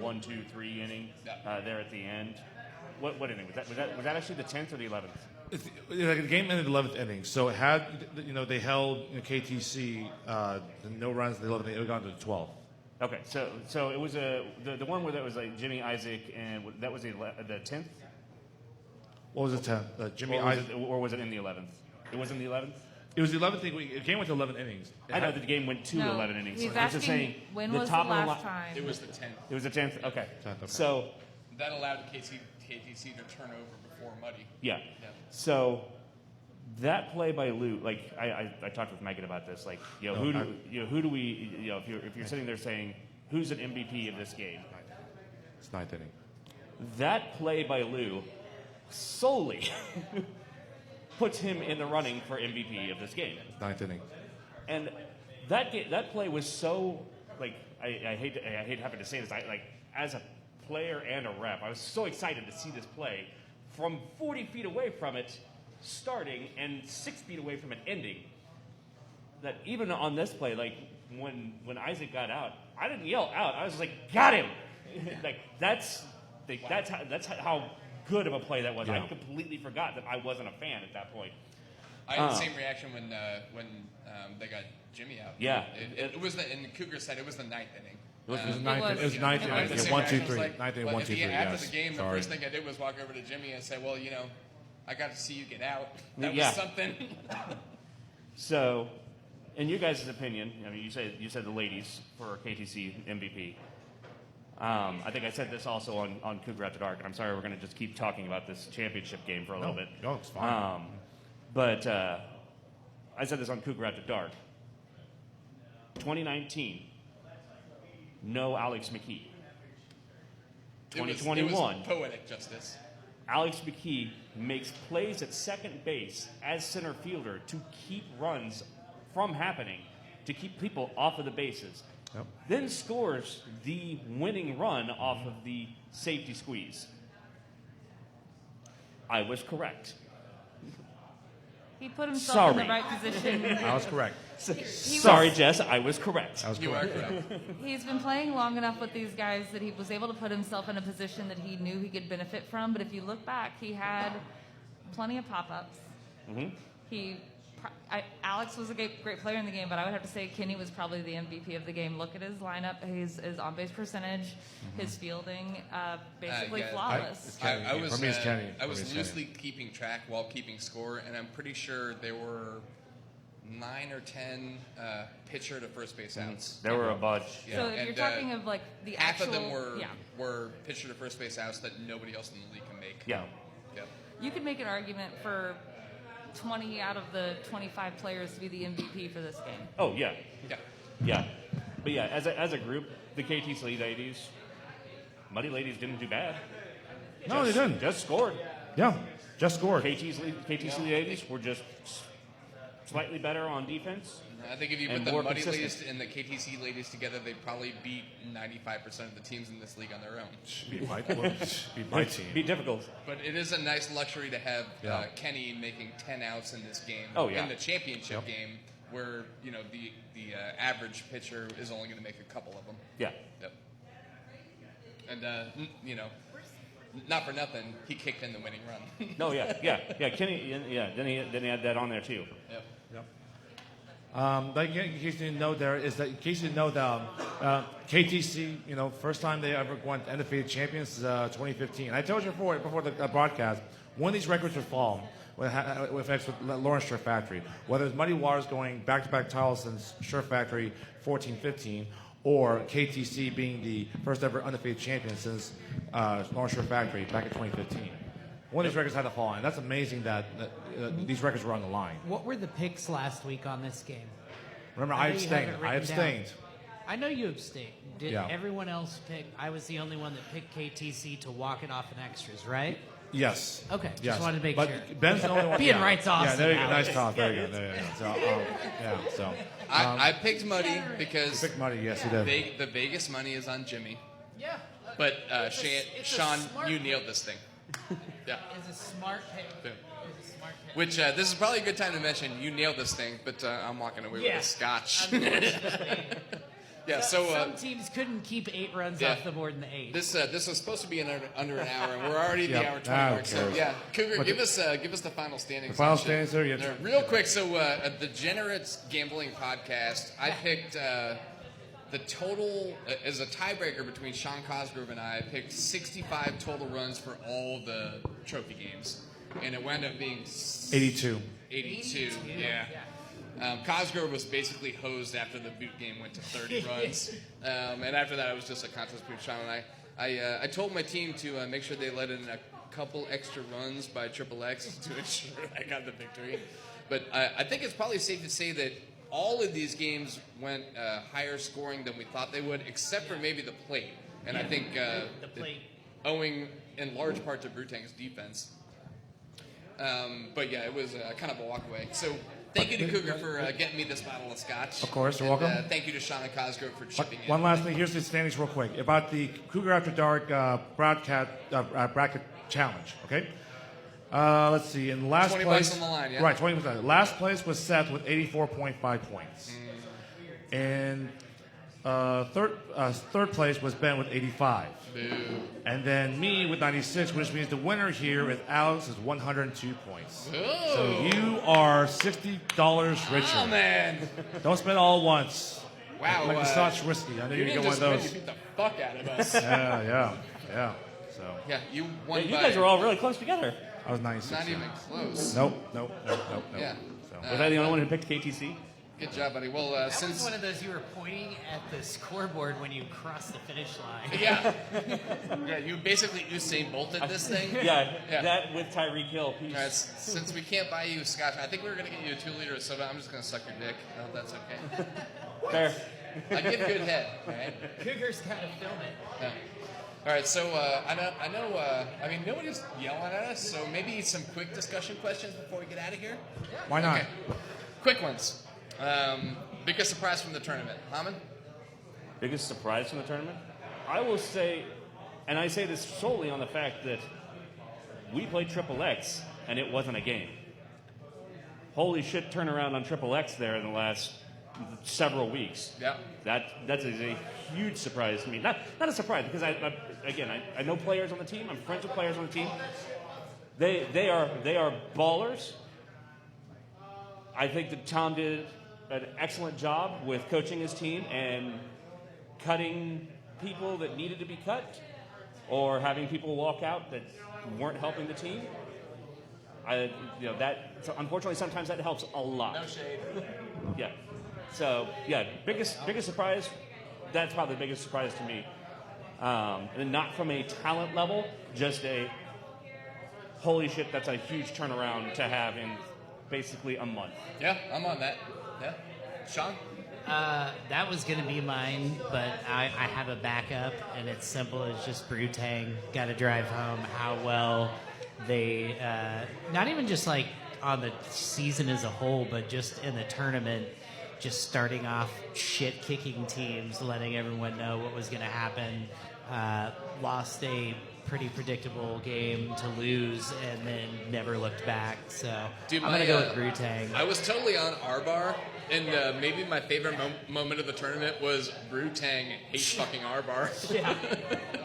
1, 2, 3 inning there at the end? What inning was that? Was that actually the 10th or the 11th? The game ended 11th inning, so it had they held KTC no runs. They it got to the 12th. Okay, so it was the one where that was like Jimmy Isaac, and that was the 10th. What was the 10th? Jimmy or was Isaac, or was it in the 11th? It wasn't the 11th. It was the 11th inning. The game went to 11 innings. I know the game went to 11 innings. He's I'm just asking saying when the was top the of last time? It was the 10th. It was the 10th. Okay. 10th, okay. So That allowed KTC to turn over before Muddy. yeah. So that play by Lou, like I talked with Megan about this, like who do we if you're sitting there saying who's an MVP of this game? It's 9th inning. That play by Lou solely puts him in the running for MVP of this game. 9th inning. And that play was so like I hate having to say this. As a player and a ref. I was so excited to see this play from 40 feet away from it starting and 6 feet away from it ending. That even on this play, like when Isaac got out, I didn't yell out. I was just like, got him! Like that's how good of a play that was. Yeah. I completely forgot that I wasn't a fan at that point. I had the same reaction when they got Jimmy out. Yeah. It was and Cougar said it was the ninth inning. It was ninth inning. And the 1, 2, same 3. reaction was Ninth inning, well, 1, 2, 3. After the game, Sorry. the first thing I did was walk over to Jimmy and say, "Well, I got to see you get out. That Yeah. was something." So, in you guys' opinion, I mean, you said the ladies for KTC MVP. I think I said this also on Cougar After Dark. I'm sorry, we're going to just keep talking about this championship game for a little bit. No, it's fine. But I said this on Cougar After Dark. 2019, no Alex McKee. 2021, it was poetic justice. Alex McKee makes plays at second base as center fielder to keep runs from happening, to keep people off of the bases. Yep. Then scores the winning run off of the safety squeeze. I was correct. He put himself in Sorry. the right position. I was correct. Sorry, Jess, I was correct. You are correct. He's been playing long enough with these guys that he was able to put himself in a position that he knew he could benefit from. But if you look back, he had plenty of pop-ups. Mm-hmm. Alex was a great player in the game, but I would have to say Kenny was probably the MVP of the game. Look at his lineup, his on-base percentage, his fielding, basically flawless. I was For me, it's Kenny. I was For me, it's loosely keeping track while keeping score, and I'm pretty sure there were 9 or 10 pitcher to first base outs. There were a bunch. Yeah. So if And, you're talking of like the half actual, of them were yeah. were pitcher to first base outs that nobody else in the league can make. Yeah. Yep. You could make an argument for 20 out of the 25 players to be the MVP for this game. Oh, yeah. Yeah. Yeah. But yeah, as a group, the KTC ladies, Muddy Ladies didn't do bad. No, they didn't. Just scored. Yeah, just scored. KTC ladies were just slightly better on defense. I think if you and put the more Muddy consistent. ladies and the KTC ladies together, they'd probably beat 95% of the teams in this league on their own. Be my team. Be difficult. But it is a nice luxury to have Yeah. Kenny making 10 outs in this game. Oh, yeah. In the championship game, where the average pitcher is only going to make a couple of them. Yeah. Yep. And not for nothing, he kicked in the winning run. No, yeah. Kenny, yeah. Then he had that on there too. Yep. Like in case you didn't know, KTC, first time they ever went undefeated champions is 2015. I told you before the broadcast, one of these records would fall with Lawrence Shirt Factory. Whether it's Muddy Waters going back-to-back titles since Shirt Factory 14-15, or KTC being the first ever undefeated champion since Lawrence Shirt Factory back in 2015. One of these records had to fall, and that's amazing that these records were on the line. What were the picks last week on this game? Remember, I I know you have abstained. it I written down. abstained. I know you abstained. Did Yeah. everyone else pick? I was the only one that picked KTC to walk it off in extras, right? Yes. Okay, just Yes. wanted to make but sure. Ben's the only one. Being right's awesome, Yeah, there you go. Alex. Nice talk. Very good. There you go. So, I picked Muddy because you picked Muddy, yes, you did. The Vegas money is on Jimmy. Yeah. But It's a Sean, smart you pick. nailed this thing. Yeah. It's a smart pick. Boom. It's a smart pick. Which this is probably a good time to mention you nailed this thing, but I'm walking away with a scotch. Yeah. So some teams couldn't keep 8 runs yeah. off the board in the 8th. This was supposed to be under an hour, and we're already at the Yep. hour 20 mark. So cares? yeah, Cougar, But give us the final standings. The final and shit. standings there, yeah. There. Real quick. So the Degenerates Gambling Podcast, I picked the total as a tiebreaker between Sean Cosgrove and I picked 65 total runs for all the trophy games, and it wound up being 82. 82. Yeah. Cosgrove was basically hosed after the boot game went to 30 runs. And after that, it was just a contest between Sean and I. I told my team to make sure they let in a couple extra runs by Triple X to ensure I got the victory. But I think it's probably safe to say that all of these games went higher scoring than we thought they would, except for maybe the plate. And I think the plate. owing in large part to Brutang's defense. But yeah, it was kind of a walk away. So thank you to Cougar for getting me this bottle of scotch. Of course, you're welcome. Thank you to Sean and Cosgrove for chipping in. One last thing. Here's the standings real quick. About the Cougar After Dark bracket challenge, okay? Let's see. In last 20 place, bucks on the line, yeah? Right, 20 bucks. Last place was Seth with 84.5 points. And third place was Ben with 85. Boo. And then me with 96, which means the winner here is Alex is 102 points. Boo. So you are $60 richer. Oh, man. Don't spend all at once. Wow. Like the Scotch whiskey. I know you get one of those. You beat the fuck out of us. Yeah. So. Yeah, you won You by... guys were all really close together. I was 96. Not even close. Nope. Yeah. So. Was I the only one who picked KTC? Good job, buddy. Well, That since... was one of those you were pointing at the scoreboard when you crossed the finish line. Yeah. Yeah, you basically Usain bolted this thing. Yeah, that with Tyreek Hill. All right, since we can't buy you scotch, I think we were going to get you a 2 liter of soda. I'm just going to suck your dick. I hope that's okay. Fair. I give good head, all right? Cougars gotta film it. Yeah. All right, so I mean, nobody's yelling at us, so maybe some quick discussion questions before we get out of here? Why not? Okay. Quick ones. Biggest surprise from the tournament. Hamid? Biggest surprise from the tournament? I will say, and I say this solely on the fact that we played Triple X and it wasn't a game. Holy shit turnaround on Triple X there in the last several weeks. Yeah. That is a huge surprise to me. Not a surprise because I know players on the team. I'm friends with players on the team. They are ballers. I think that Tom did an excellent job with coaching his team and cutting people that needed to be cut or having people walk out that weren't helping the team. So unfortunately sometimes that helps a lot. No shade. Yeah. So yeah, biggest surprise. That's probably the biggest surprise to me, and not from a talent level, just a holy shit. That's a huge turnaround to have in basically a month. Yeah, I'm on that. Yeah, Sean. That was going to be mine, but I have a backup, and it's simple as just Brutang. Got to drive home how well they, not even just like on the season as a whole, but just in the tournament, just starting off shit-kicking teams, letting everyone know what was going to happen. Lost a pretty predictable game to lose, and then never looked back. So Dude, I'm going to go with Brutang. I was totally on R-Bar, and maybe my favorite moment of the tournament was Brutang hates fucking R-Bar. Yeah.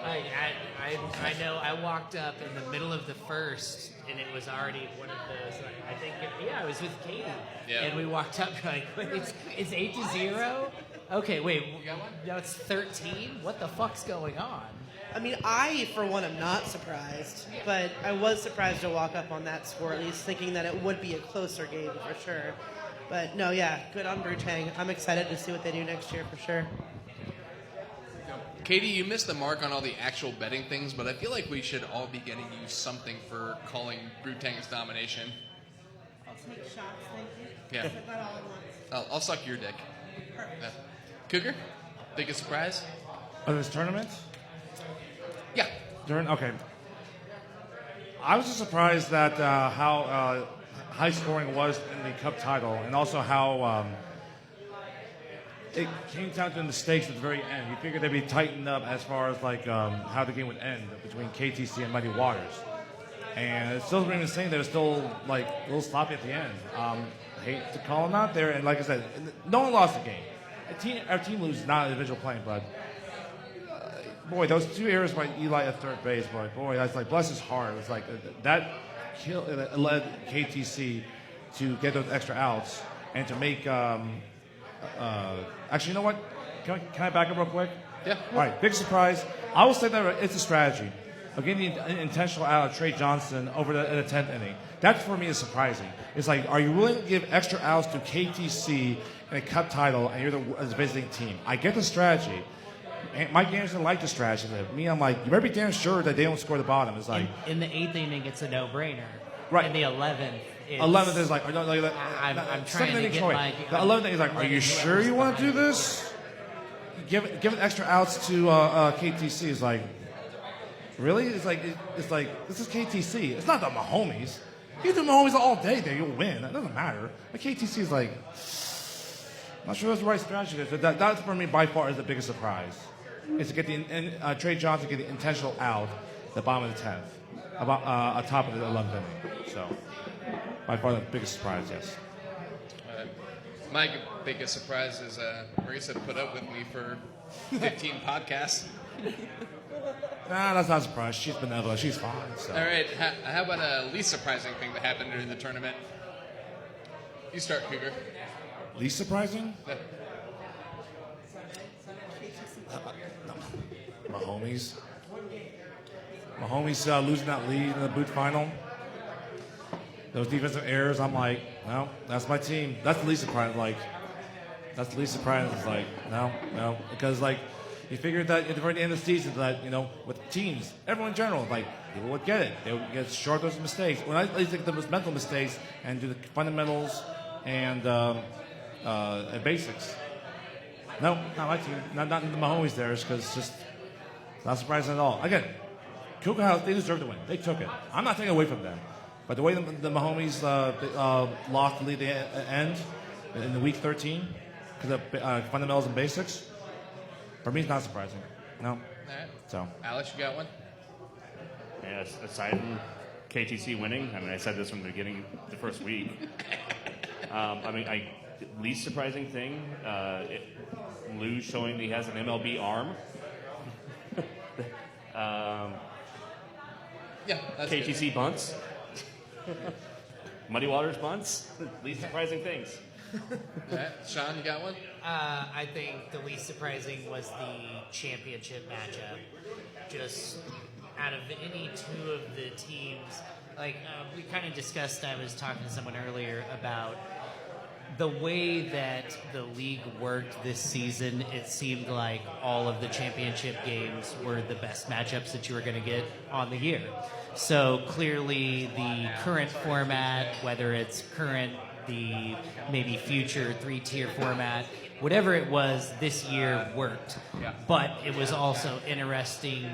I know. I walked up in the middle of the first, and it was already one of those. I think, I was with Katie, and we walked up like, it's 8-0. Okay, wait. You got one? No, it's 13. What the fuck's going on? I mean, I, for one, am not surprised, but I was surprised to walk up on that score, at least thinking that it would be a closer game for sure. But no, yeah, good on Brutang. I'm excited to see what they do next year for sure. Katie, you missed the mark on all the actual betting things, but I feel like we should all be getting you something for calling Brutang's domination. I'll take shots, thank you. Yeah. I got all at once. I'll suck your dick. Perfect. Yeah. Cougar, biggest surprise? Of this tournament? Yeah. Okay. I was just surprised that how high scoring it was in the Cup title, and also how it came down to the stakes at the very end. You figured they'd be tightened up as far as like how the game would end between KTC and Mighty Waters, and it still remains the same. They were still like a little sloppy at the end. I hate to call them out there, and like I said, no one lost the game. Our team loses, not individual playing, but. Boy, those 2 errors by Eli at third base, boy, that's like bless his heart. It's like that led KTC to get those extra outs and to make. Actually, you know what? Can I back up real quick? Yeah. All right, big surprise. I will say that it's a strategy of getting the intentional out of Trey Johnson over in the 10th inning. That for me is surprising. It's like, are you willing to give extra outs to KTC in a Cup title, and you're the visiting team? I get the strategy. Mike Anderson liked the strategy. Me, I'm like, you better be damn sure that they don't score the bottom. It's like In the 8th inning, it's a no-brainer. Right. In the 11th, it's... 11th is like, I'm trying to get my... The 11th is like, are you sure you want to do this? Give extra outs to KTC. It's like, really? It's like this is KTC. It's not the Mahomies. You do Mahomes all day, then you'll win. That doesn't matter. Like KTC is like, I'm not sure that's the right strategy. That's for me by far is the biggest surprise. Is to get the Trey Johnson get the intentional out, the bottom of the 10th, about top of the 11th inning. So by far the biggest surprise, yes. My biggest surprise is Marisa put up with me for 15 podcasts. Nah, that's not a surprise. She's benevolent. She's fine. So. All right. How about a least surprising thing that happened during the tournament? You start, Cougar. Least surprising? Yeah. Mahomes losing that lead in the boot final. Those defensive errors, I'm like, no, that's my team. That's the least surprising. Like, that's the least surprising. It's like, no, because like, you figured that at the very end of the season that with teams, everyone in general, like people would get it. They would get short those mistakes. When I think those mental mistakes and do the fundamentals and basics. No, not my team. Not the Mahomes there, because it's just not surprising at all. Again, Cougar House, they deserve to win. They took it. I'm not taking away from them. But the way the Mahomes lost the lead at the end in the week 13 because of fundamentals and basics, for me, it's not surprising. No. All right. So. Alex, you got one? Yeah, aside from KTC winning, I mean, I said this from the beginning of the first week. Least surprising thing, Lou showing that he has an MLB arm. Yeah, that's KTC good. bunts. Muddy Waters bunts. Least surprising things. All right. Sean, you got one? I think the least surprising was the championship matchup. Just out of any two of the teams, we kind of discussed, I was talking to someone earlier about the way that the league worked this season. It seemed like all of the championship games were the best matchups that you were going to get on the year. So clearly the current format, whether it's current, the maybe future 3-tier format, whatever it was, this year worked. Yeah. But it was also interesting,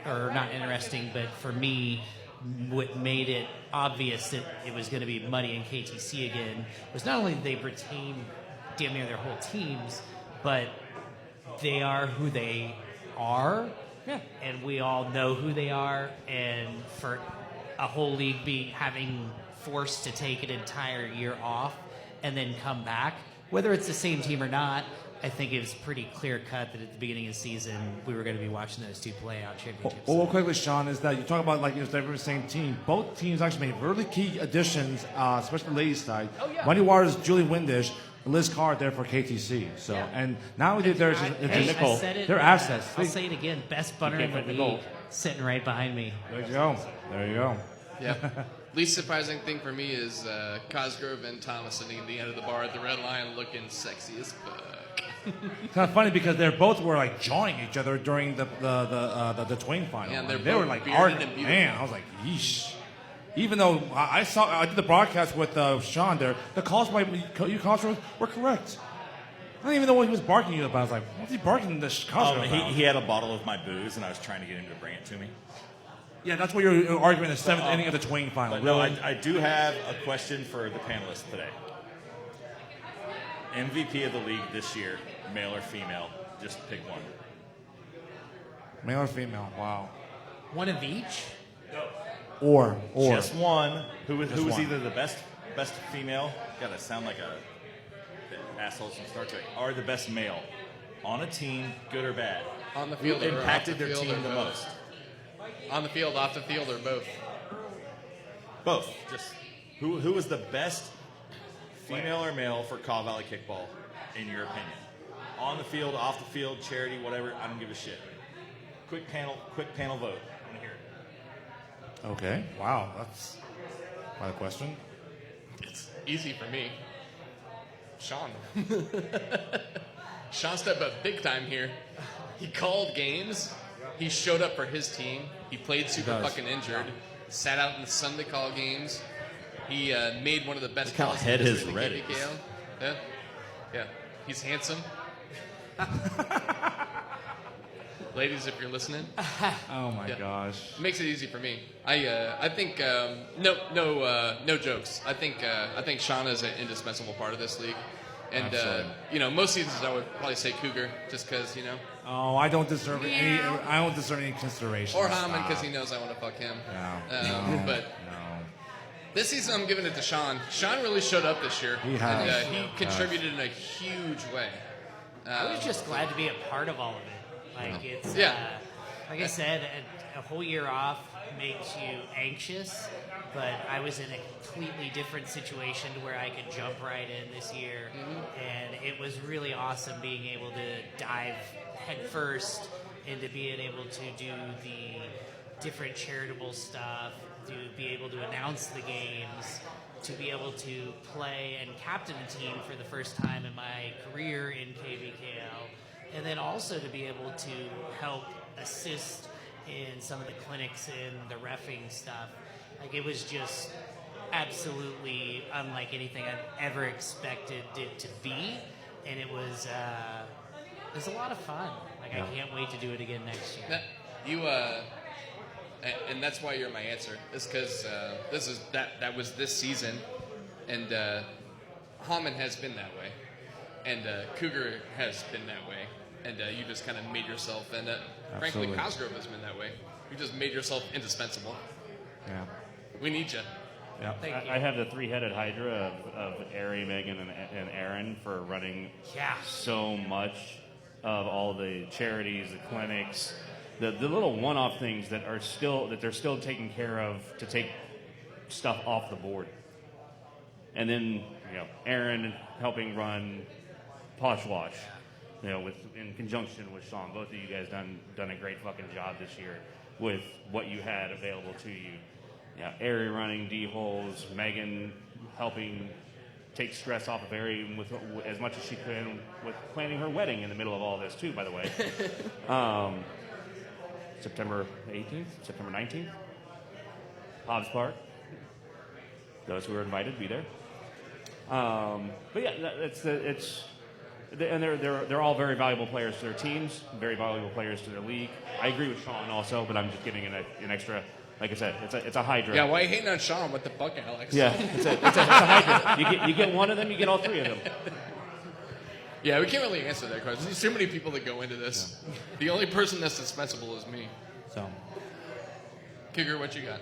or not interesting, but for me, what made it obvious that it was going to be Muddy and KTC again was not only did they retain damn near their whole teams, but they are who they are. Yeah. And we all know who they are. And for a whole league having forced to take an entire year off and then come back, whether it's the same team or not, I think it was pretty clear cut that at the beginning of the season we were going to be watching those two play out championships. Well, quickly, Sean, is that you talk about they're the same team. Both teams actually made really key additions, especially the ladies' side. Oh, yeah. Muddy Waters, Julie Windish, Liz Carr there for KTC. So, Yeah. and now we did their I said it, their assets. I'll say it again. Best bunner in the league, sitting right behind me. There you go. There you go. Yeah. Least surprising thing for me is Cosgrove and Thomas sitting at the end of the bar at the red line looking sexy as fuck. It's kind of funny because they both were like jawing each other during the Twain final. Yeah, They were like bearded arguing. and beautiful. Man, I was like, yeesh. Even though I did the broadcast with Sean there, the calls by you Cosgrove were correct. I don't even know what he was barking at you about. I was like, what's he barking this Cosgrove about? He had a bottle of my booze, and I was trying to get him to bring it to me. Yeah, that's what you're arguing in the seventh inning of the Twain final. But no, I do have a question for the panelists today. MVP of the league this year, male or female? Just pick one. Male or female? Wow. One of each? Or. Just one. Who was one. either the best female? Gotta sound like a assholes from Star Trek. Or the best male on a team, good or bad? On the field Who or impacted off the their field team or the both? most? On the field, off the field, or both? Both. Just who was the best female or male for Kaw Valley Kickball, in your opinion? On the field, off the field, charity, whatever. I don't give a shit. Quick panel vote. I want to hear it. Okay. Wow. That's quite a question. It's easy for me. Sean. Sean stepped up big time here. He called games. He showed up for his team. He played super fucking injured. Sat out in the sun to call games. He made one of the best Look how calls head in the his history of ready. KBKL. Yeah. He's handsome. Ladies, if you're listening. Oh my gosh. Makes it easy for me. I think no jokes. I think Shauna is an indispensable part of this league, and most seasons I would probably say Cougar just because Oh, I don't deserve any. I don't deserve any consideration. or Hammond because he knows I want to fuck him. No. But this season I'm giving it to Sean. Sean really showed up this year. He has. And he contributed in a huge way. I was just glad to be a part of all of it. Like it's like I said, a whole year off makes you anxious, but I was in a completely different situation to where I could jump right in this year, and it was really awesome being able to dive headfirst into being able to do the different charitable stuff, to be able to announce the games, to be able to play and captain a team for the first time in my career in KBKL, and then also to be able to help assist in some of the clinics and the reffing stuff. Like, it was just absolutely unlike anything I've ever expected it to be, and it was a lot of fun. Like, I can't wait to do it again next year. And that's why you're my answer. Is because that was this season, and Hammond has been that way, and Cougar has been that way, and you just kind of made yourself, and frankly, Cosgrove has been that way. You just made yourself indispensable. Yeah, we need you. Yeah, I have the three-headed hydra of Ari, Megan, and Aaron for running so much of all the charities, the clinics. The little one-off things that they're still taking care of to take stuff off the board, and then Aaron helping run Posh Wash, in conjunction with Sean. Both of you guys done a great fucking job this year with what you had available to you. Ari running D-holes, Megan helping take stress off of Ari with as much as she could with planning her wedding in the middle of all this too, by the way. September 18th, September 19th, Hobbs Park. Those who are invited, be there. But yeah, and they're all very valuable players to their teams, very valuable players to their league. I agree with Sean also, but I'm just giving an extra. Like I said, it's a hydra. Yeah, why are you hating on Sean? What the fuck, Alex? Yeah, it's a hydra. You get one of them, you get all three of them. Yeah, we can't really answer that question. There's too many people that go into this. Yeah. The only person that's dispensable is me. So, Kicker, what you got?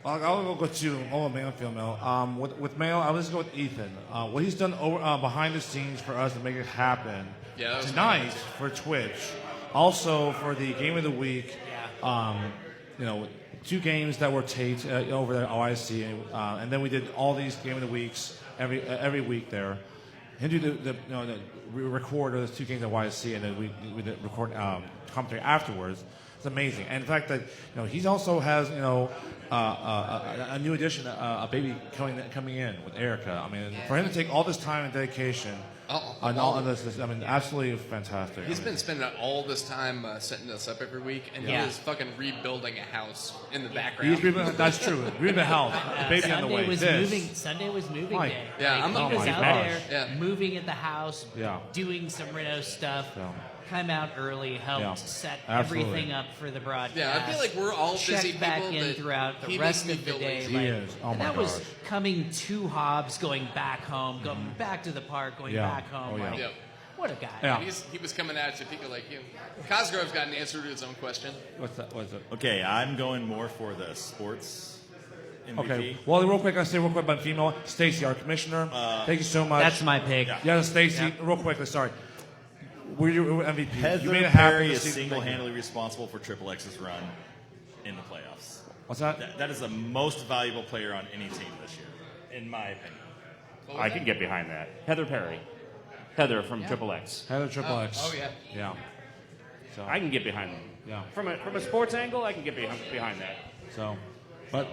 I'll go with you, male and female. With male, I'll just go with Ethan. What he's done behind the scenes for us to make it happen tonight for Twitch. Also for the game of the week. Two games that were taped over there at OIC, and then we did all these game of the weeks every week there. And do we record those two games at YSC, and then we record commentary afterwards. It's amazing, and the fact that he also has a new addition, a baby coming in with Erica. I mean, for him to take all this time and dedication on all of this, I mean, absolutely fantastic. He's been spending all this time setting us up every week, and he is fucking rebuilding a house in the background. He's rebuilding. That's true. Rebuilding a house, baby Sunday on the way. Sunday was moving day. Yeah, he was out there moving at the house, doing some reno stuff. Come out early, helped set everything up for the broadcast. Yeah, I feel like we're all busy people back in throughout the rest of the day. He is. Oh my that gosh. was coming to Hobbs, going back home, going back to the park, going back home. What a guy. Yeah. He was coming at you, people like you. Cosgrove's got an answer to his own question. What's that? Okay, I'm going more for the sports MVP. Okay. Well, real quick, I'll say real quick about female. Stacy, our commissioner. Thank you so much. That's my pick. Yeah, Stacy. Real quickly, sorry. We're your MVP. Heather you made it Perry happen is single-handedly responsible for Triple X's run in the playoffs. What's that? That is the most valuable player on any team this year, in my opinion. I can get behind that. Heather Perry. Heather from Triple X. Heather Triple X. Oh, yeah. Yeah. So I can get behind them. Yeah. From a sports angle, I can get behind that. So, but,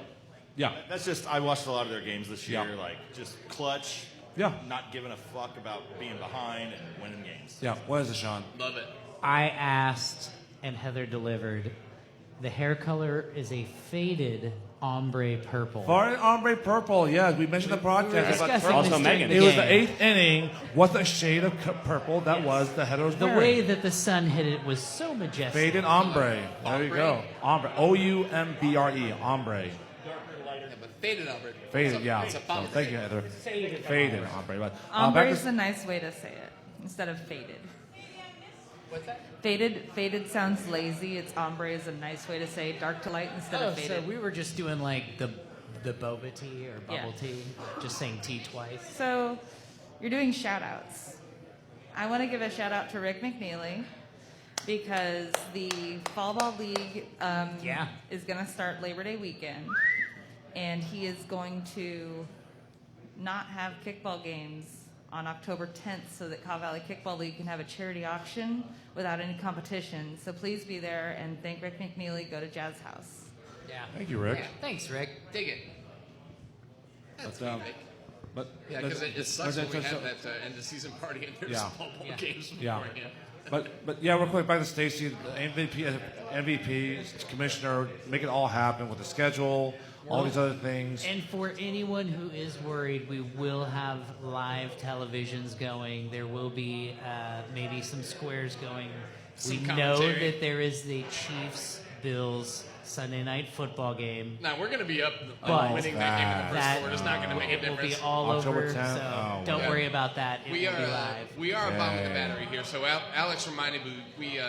yeah. That's just, I watched a lot of their games this year, like just clutch. Yeah. Not giving a fuck about being behind and winning games. Yeah. What is it, Sean? Love it. I asked, and Heather delivered. The hair color is a faded ombre purple. For ombre purple, yes, we mentioned the podcast. discussing Also this during Megan. the It was game. the 8th inning. What the shade of purple that was the header was The wearing. way that the sun hit it was so majestic. Faded ombre. There you go. Ombre. O-U-M-B-R-E. Ombre. Yeah, but faded ombre. Faded, yeah. It's a So, bummer. thank you, Heather. Faded ombre. But, Ombre back is to- a nice way to say it instead of faded. What's that? Faded sounds lazy. It's ombre is a nice way to say dark to light instead Oh, of faded. so we were just doing like the boba tea or bubble Yeah. tea, just saying tea twice. So you're doing shout outs. I want to give a shout out to Rick McNeely because the Fall Ball League is going to start Labor Day weekend, and he is going to not have kickball games on October 10th so that Cobb Valley Kickball League can have a charity auction without any competition. So please be there and thank Rick McNeely. Go to Jazz House. Yeah. Thank you, Rick. Yeah. Thanks, Rick. Dig it. That's But, big. But Yeah, because it sucks when we have that end of season party and there's Yeah. small ball games Yeah. beforehand. But yeah, real quick back to Stacy, the MVP, commissioner, make it all happen with the schedule, all these other things. And for anyone who is worried, we will have live televisions going. There will be maybe some squares going. Some we know commentary. that there is the Chiefs-Bills Sunday night football game. Now we're going to be up But winning that game in the first that quarter. It's not going to make a it will difference. be all October over, 10th? so Oh, don't yeah. worry about that. It We will be are live. we are bombing the Yay. battery here. So Alex reminded me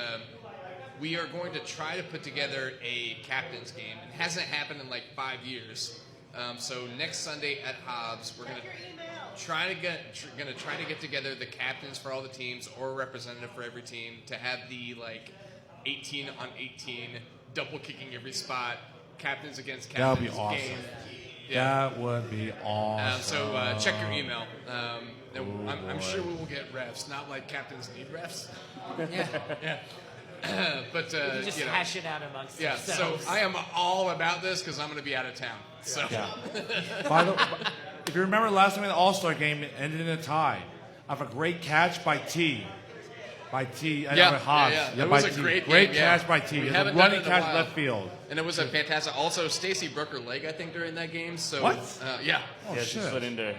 we are going to try to put together a captain's game. It hasn't happened in like 5 years. So next Sunday at Hobbs, we're going to try to get together the captains for all the teams or a representative for every team to have the like 18 on 18 double kicking every spot captains against That would be captains awesome. game. That would be awesome. So check your email. I'm boy. sure we will get refs, not like captains need refs. Yeah. But We just you know. hash it out amongst Yeah, ourselves. so I am all about this because I'm going to be out of town. So Yeah. By the, if you remember last time in the All-Star game, it ended in a tie. I have a great catch by T. By T. I know, Haas. It by was a T. great Great game, yeah. catch by T. We It was haven't a done running it in a catch while. left field. And it was a fantastic. Also, Stacy broke her leg, I think, during that game. So What? Yeah. Oh, yeah, she shit. slid into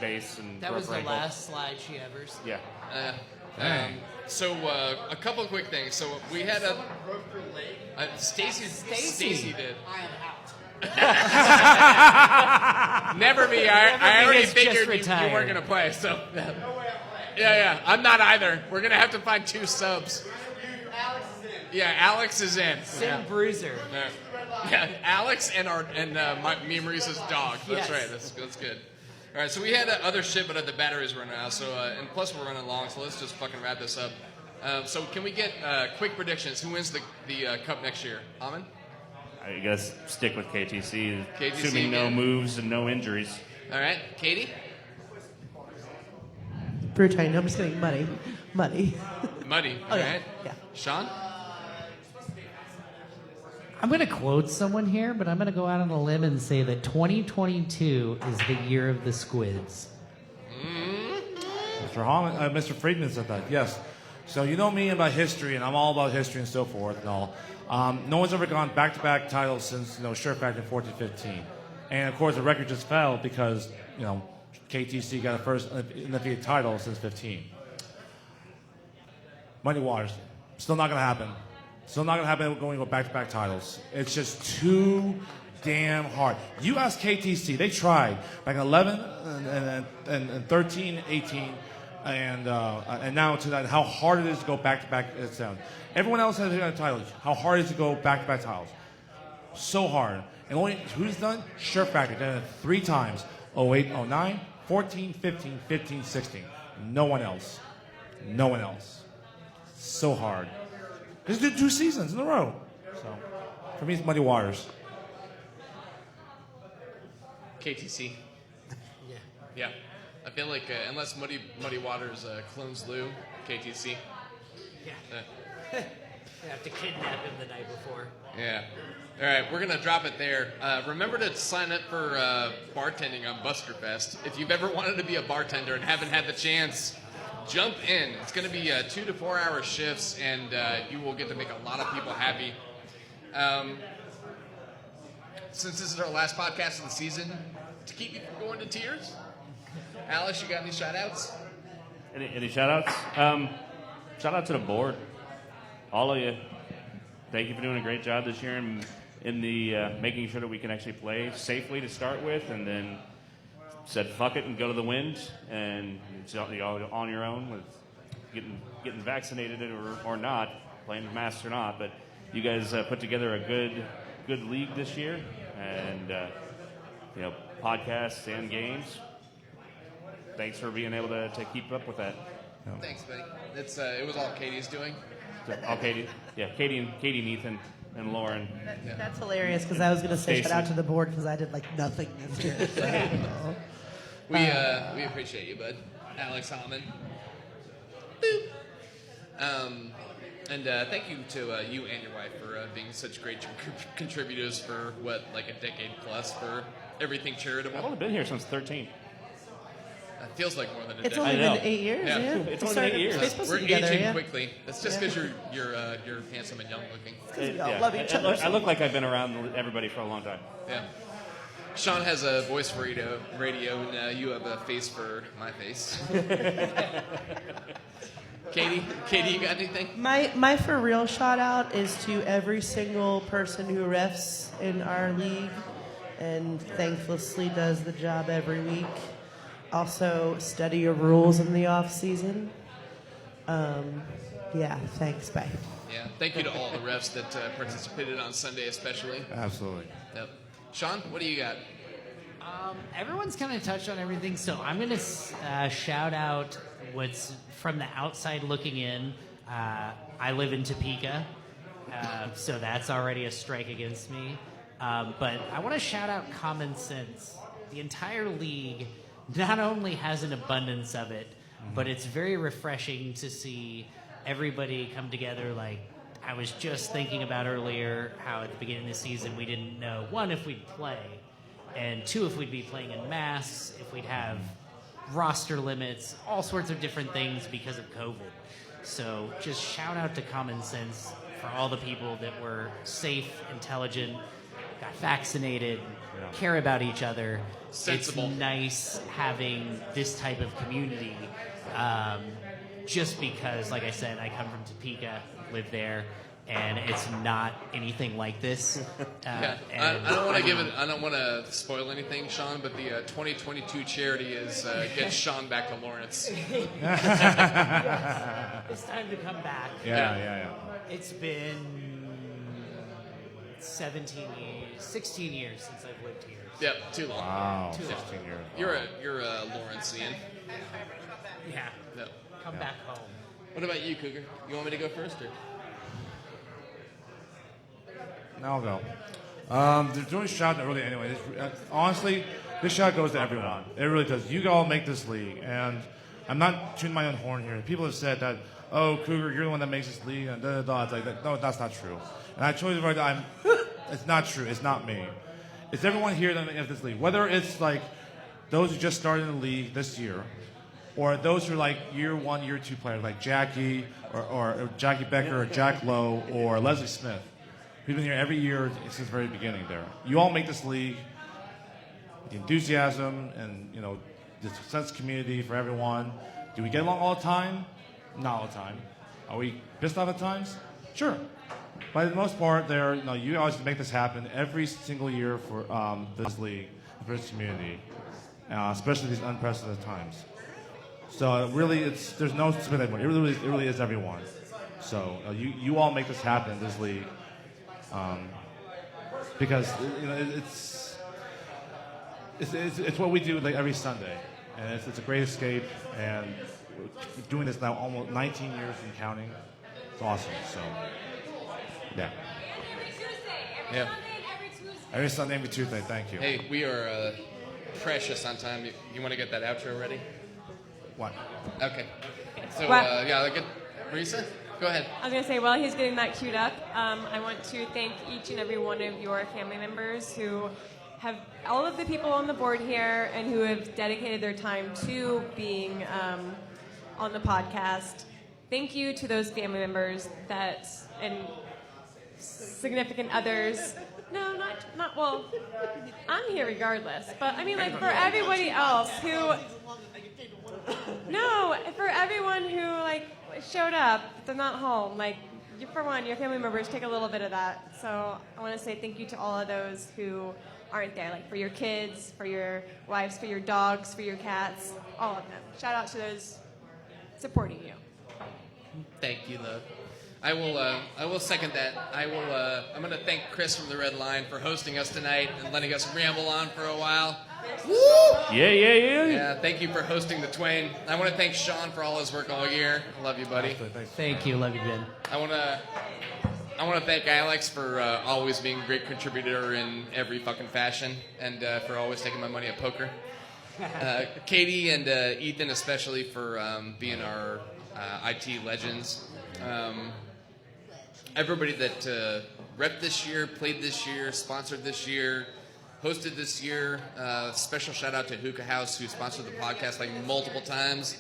base and That broke was her the ankle. last slide she ever saw. Yeah. Dang. So a couple of quick things. So we had Stacy did. I am out. Never me. I already has just figured you retired. weren't going to play. So yeah. I'm not either. We're going to have to find 2 subs. Yeah, Alex is in. Sim Bruiser. Yeah, Alex and me and Maurice's dog. That's Yes. right. That's good. All right, so we had other shit, but the battery's running out. So and plus we're running long. So let's just fucking wrap this up. So can we get quick predictions? Who wins the cup next year? Amin? I guess stick with KTC, KTC assuming no again. moves and no injuries. All right, Katie? Brutine. No, I'm just kidding. Muddy. Muddy. Oh, All yeah. right. Yeah. Sean? I'm going to quote someone here, but I'm going to go out on a limb and say that 2022 is the year of the squids. Mr. Friedman said that, yes. So you know me about history, and I'm all about history and so forth and all. No one's ever gone back-to-back titles since, Sure Factor 14-15. And, of course, the record just fell because, KTC got a first undefeated title since 15. Muddy Waters. Still not going to happen. Still not going to happen going to back-to-back titles. It's just too damn hard. You ask KTC, they tried back in 11 and 13, 18, and now to that, how hard it is to go back-to-back. Everyone else has got a title. How hard is it to go back-to-back titles? So hard. And only who's done? Sure Factor. Done it 3 times. 08, 09, 14, 15, 15, 16. No one else. No one else. So hard. Just did 2 seasons in a row. So, for me, it's Muddy Waters. KTC. Yeah. I feel like unless Muddy Waters clones Lou, KTC. Yeah. You have to kidnap him the night before. Yeah. All right, we're going to drop it there. Remember to sign up for bartending on Buskerfest. If you've ever wanted to be a bartender and haven't had the chance, jump in. It's going to be 2 to 4 hour shifts, and you will get to make a lot of people happy. since this is our last podcast of the season, to keep you from going to tears, Alice, you got any shout-outs? Any shout-outs? Shout out to the board. All of you. Thank you for doing a great job this year in the making sure that we can actually play safely to start with, and then said fuck it and go to the wind, and it's on your own with getting vaccinated or not, playing with masks or not. But you guys put together a good league this year, and podcasts and games. Thanks for being able to keep up with that. Thanks, buddy. It was all Katie's doing. All Katie, yeah, Katie and Ethan and Lauren. That's hilarious because I was going to say Stacy. shout out to the board because I did nothing this year. So. We appreciate you, bud. Alex Hollman. Boop. And thank you to you and your wife for being such great contributors for a decade plus for everything charitable. I've only been here since 13. It feels like more than a It's decade. only been 8 years. Yeah, It's only been 8 years. We're together, aging yeah. quickly. That's just because you're handsome and young looking. We all love each other. I look like I've been around everybody for a long time. Yeah. Sean has a voice for radio, and you have a face for my face. Katie, you got anything? My for real shout out is to every single person who refs in our league and thanklessly does the job every week. Also, study your rules in the off season. Yeah, thanks. Bye. Yeah, thank you to all the refs that participated on Sunday, especially. Absolutely. Yep. Sean, what do you got? Everyone's kind of touched on everything, so I'm going to shout out what's from the outside looking in. I live in Topeka, so that's already a strike against me. But I want to shout out common sense. The entire league not only has an abundance of it, but it's very refreshing to see everybody come together. Like I was just thinking about earlier, how at the beginning of the season we didn't know, one, if we'd play, and two, if we'd be playing in masks, if we'd have roster limits, all sorts of different things because of COVID. So just shout out to common sense for all the people that were safe, intelligent, got vaccinated, care about each other. Sensible. It's nice having this type of community, just because, like I said, I come from Topeka, live there, and it's not anything like this. Yeah. I don't want to I don't want to spoil anything, Sean, but the 2022 charity is Get Sean Back to Lawrence. It's time to come back. Yeah. It's been 16 years since I've lived here. Yep, too long. Wow. Too long. 16 years. You're a Lawrenceian. Yeah. Yep. Come back home. What about you, Cougar? You want me to go first, or? Now I'll go. They're doing shout out really anyway. Honestly, this shout goes to everyone. It really does. You all make this league, and I'm not tuning my own horn here. People have said that, oh, Cougar, you're the one that makes this league, and da da da. It's like that. No, that's not true. And I chose right now. It's not true. It's not me. It's everyone here that makes this league. Whether it's like those who just started in the league this year, or those who are like year 1, year 2 players, like Jackie or Jackie Becker or Jack Lowe or Leslie Smith. We've been here every year since the very beginning there. You all make this league, the enthusiasm and, the sense of community for everyone. Do we get along all the time? Not all the time. Are we pissed off at times? Sure. But for the most part, you always make this happen every single year for this league, for this community, especially these unprecedented times. So really, there's no specific anyone. It really is everyone. So you all make this happen, this league. Because it's what we do like every Sunday, and it's a great escape. And we're doing this now almost 19 years and counting. It's awesome. So yeah. Yeah. Every Sunday, every Tuesday. Thank you. Hey, we are precious on time. You want to get that outro ready? What? Okay. So Wow. Marisa, go ahead. I was going to say, while he's getting that queued up, I want to thank each and every one of your family members who have, all of the people on the board here and who have dedicated their time to being on the podcast. Thank you to those family members and significant others No, not well. I'm here regardless, but I mean, like for everybody else who, no, for everyone who like showed up, they're not home. Like, for one, your family members take a little bit of that. So I want to say thank you to all of those who aren't there, like for your kids, for your wives, for your dogs, for your cats, all of them. Shout out to those supporting you. Thank you, love. I will second that. I'm going to thank Chris from the Red Line for hosting us tonight and letting us ramble on for a while. Woo! Yeah. Thank you for hosting the Twain. I want to thank Sean for all his work all year. I love you, buddy. Thank you. Love you, Ben. I want to thank Alex for always being a great contributor in every fucking fashion and for always taking my money at poker. Katie and Ethan especially for being our IT legends. Everybody that repped this year, played this year, sponsored this year, hosted this year. Special shout out to Hookah House, who sponsored the podcast like multiple times.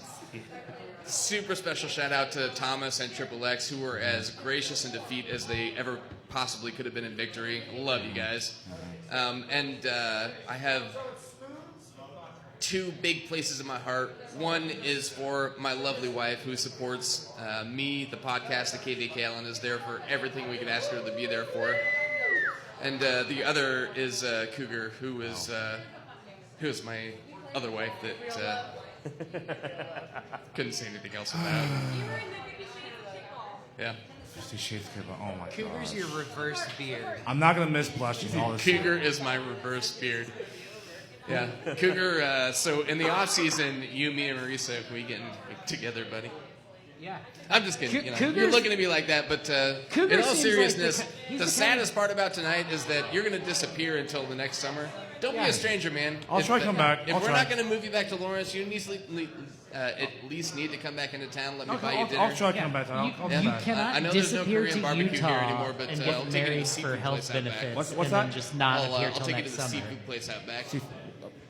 Super special shout out to Thomas and Triple X, who were as gracious in defeat as they ever possibly could have been in victory. Love you guys. And I have two big places in my heart. One is for my lovely wife, who supports me, the podcast, the KVK, and is there for everything we could ask her to be there for. And the other is Cougar, who is my other wife that couldn't say anything else about. Yeah. 50 Shades of Kickball. Oh my god. Cougar's your reverse beard. I'm not gonna miss blushing all this. Cougar is my reverse beard. Yeah, Cougar. So in the off season, you, me, and Marisa, we getting together, buddy. Yeah. I'm just kidding. You're Cougar's- looking at me like that, but Cougar in all seems seriousness, like he's the the saddest part about tonight is that you're going to disappear until the next summer. Don't be Yeah. a stranger, man. I'll try to come back. If I'll we're try. not going to move you back to Lawrence, you at least need to come back into town. Let me buy you dinner. I'll try to come back. I'll You come back. cannot I know there's no disappear Korean to barbecue Utah here anymore, but and I'll get take you to the married seafood for health place out back. benefits What's and that? then just not appear I'll till take you to next the summer. seafood place out back.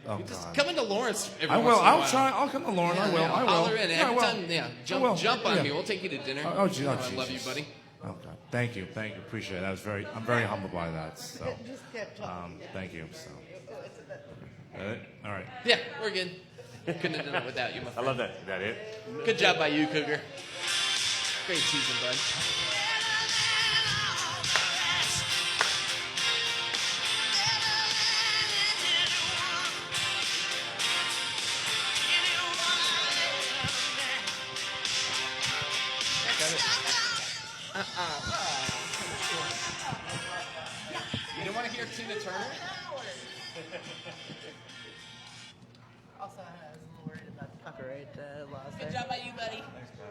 Oh Just god. come into Lawrence every I once will. in a I'll while. try. I'll come to Lauren. I will. Yeah, I will. holler in. Yeah, I Every will. time, I will. jump on Yeah. me. We'll take you to dinner. Oh, gee, oh, I love you, Jesus. buddy. Oh god. Thank you. Appreciate it. I'm very humbled by that. So, thank you. So. All right. Yeah, we're good. Couldn't have done it without you, my I friend. love that. Is that it? Good job by you, Cougar. Great season, bud. You don't want to hear Tina Turner? Also, I was a little worried about the copyright laws there. Good job by you, buddy.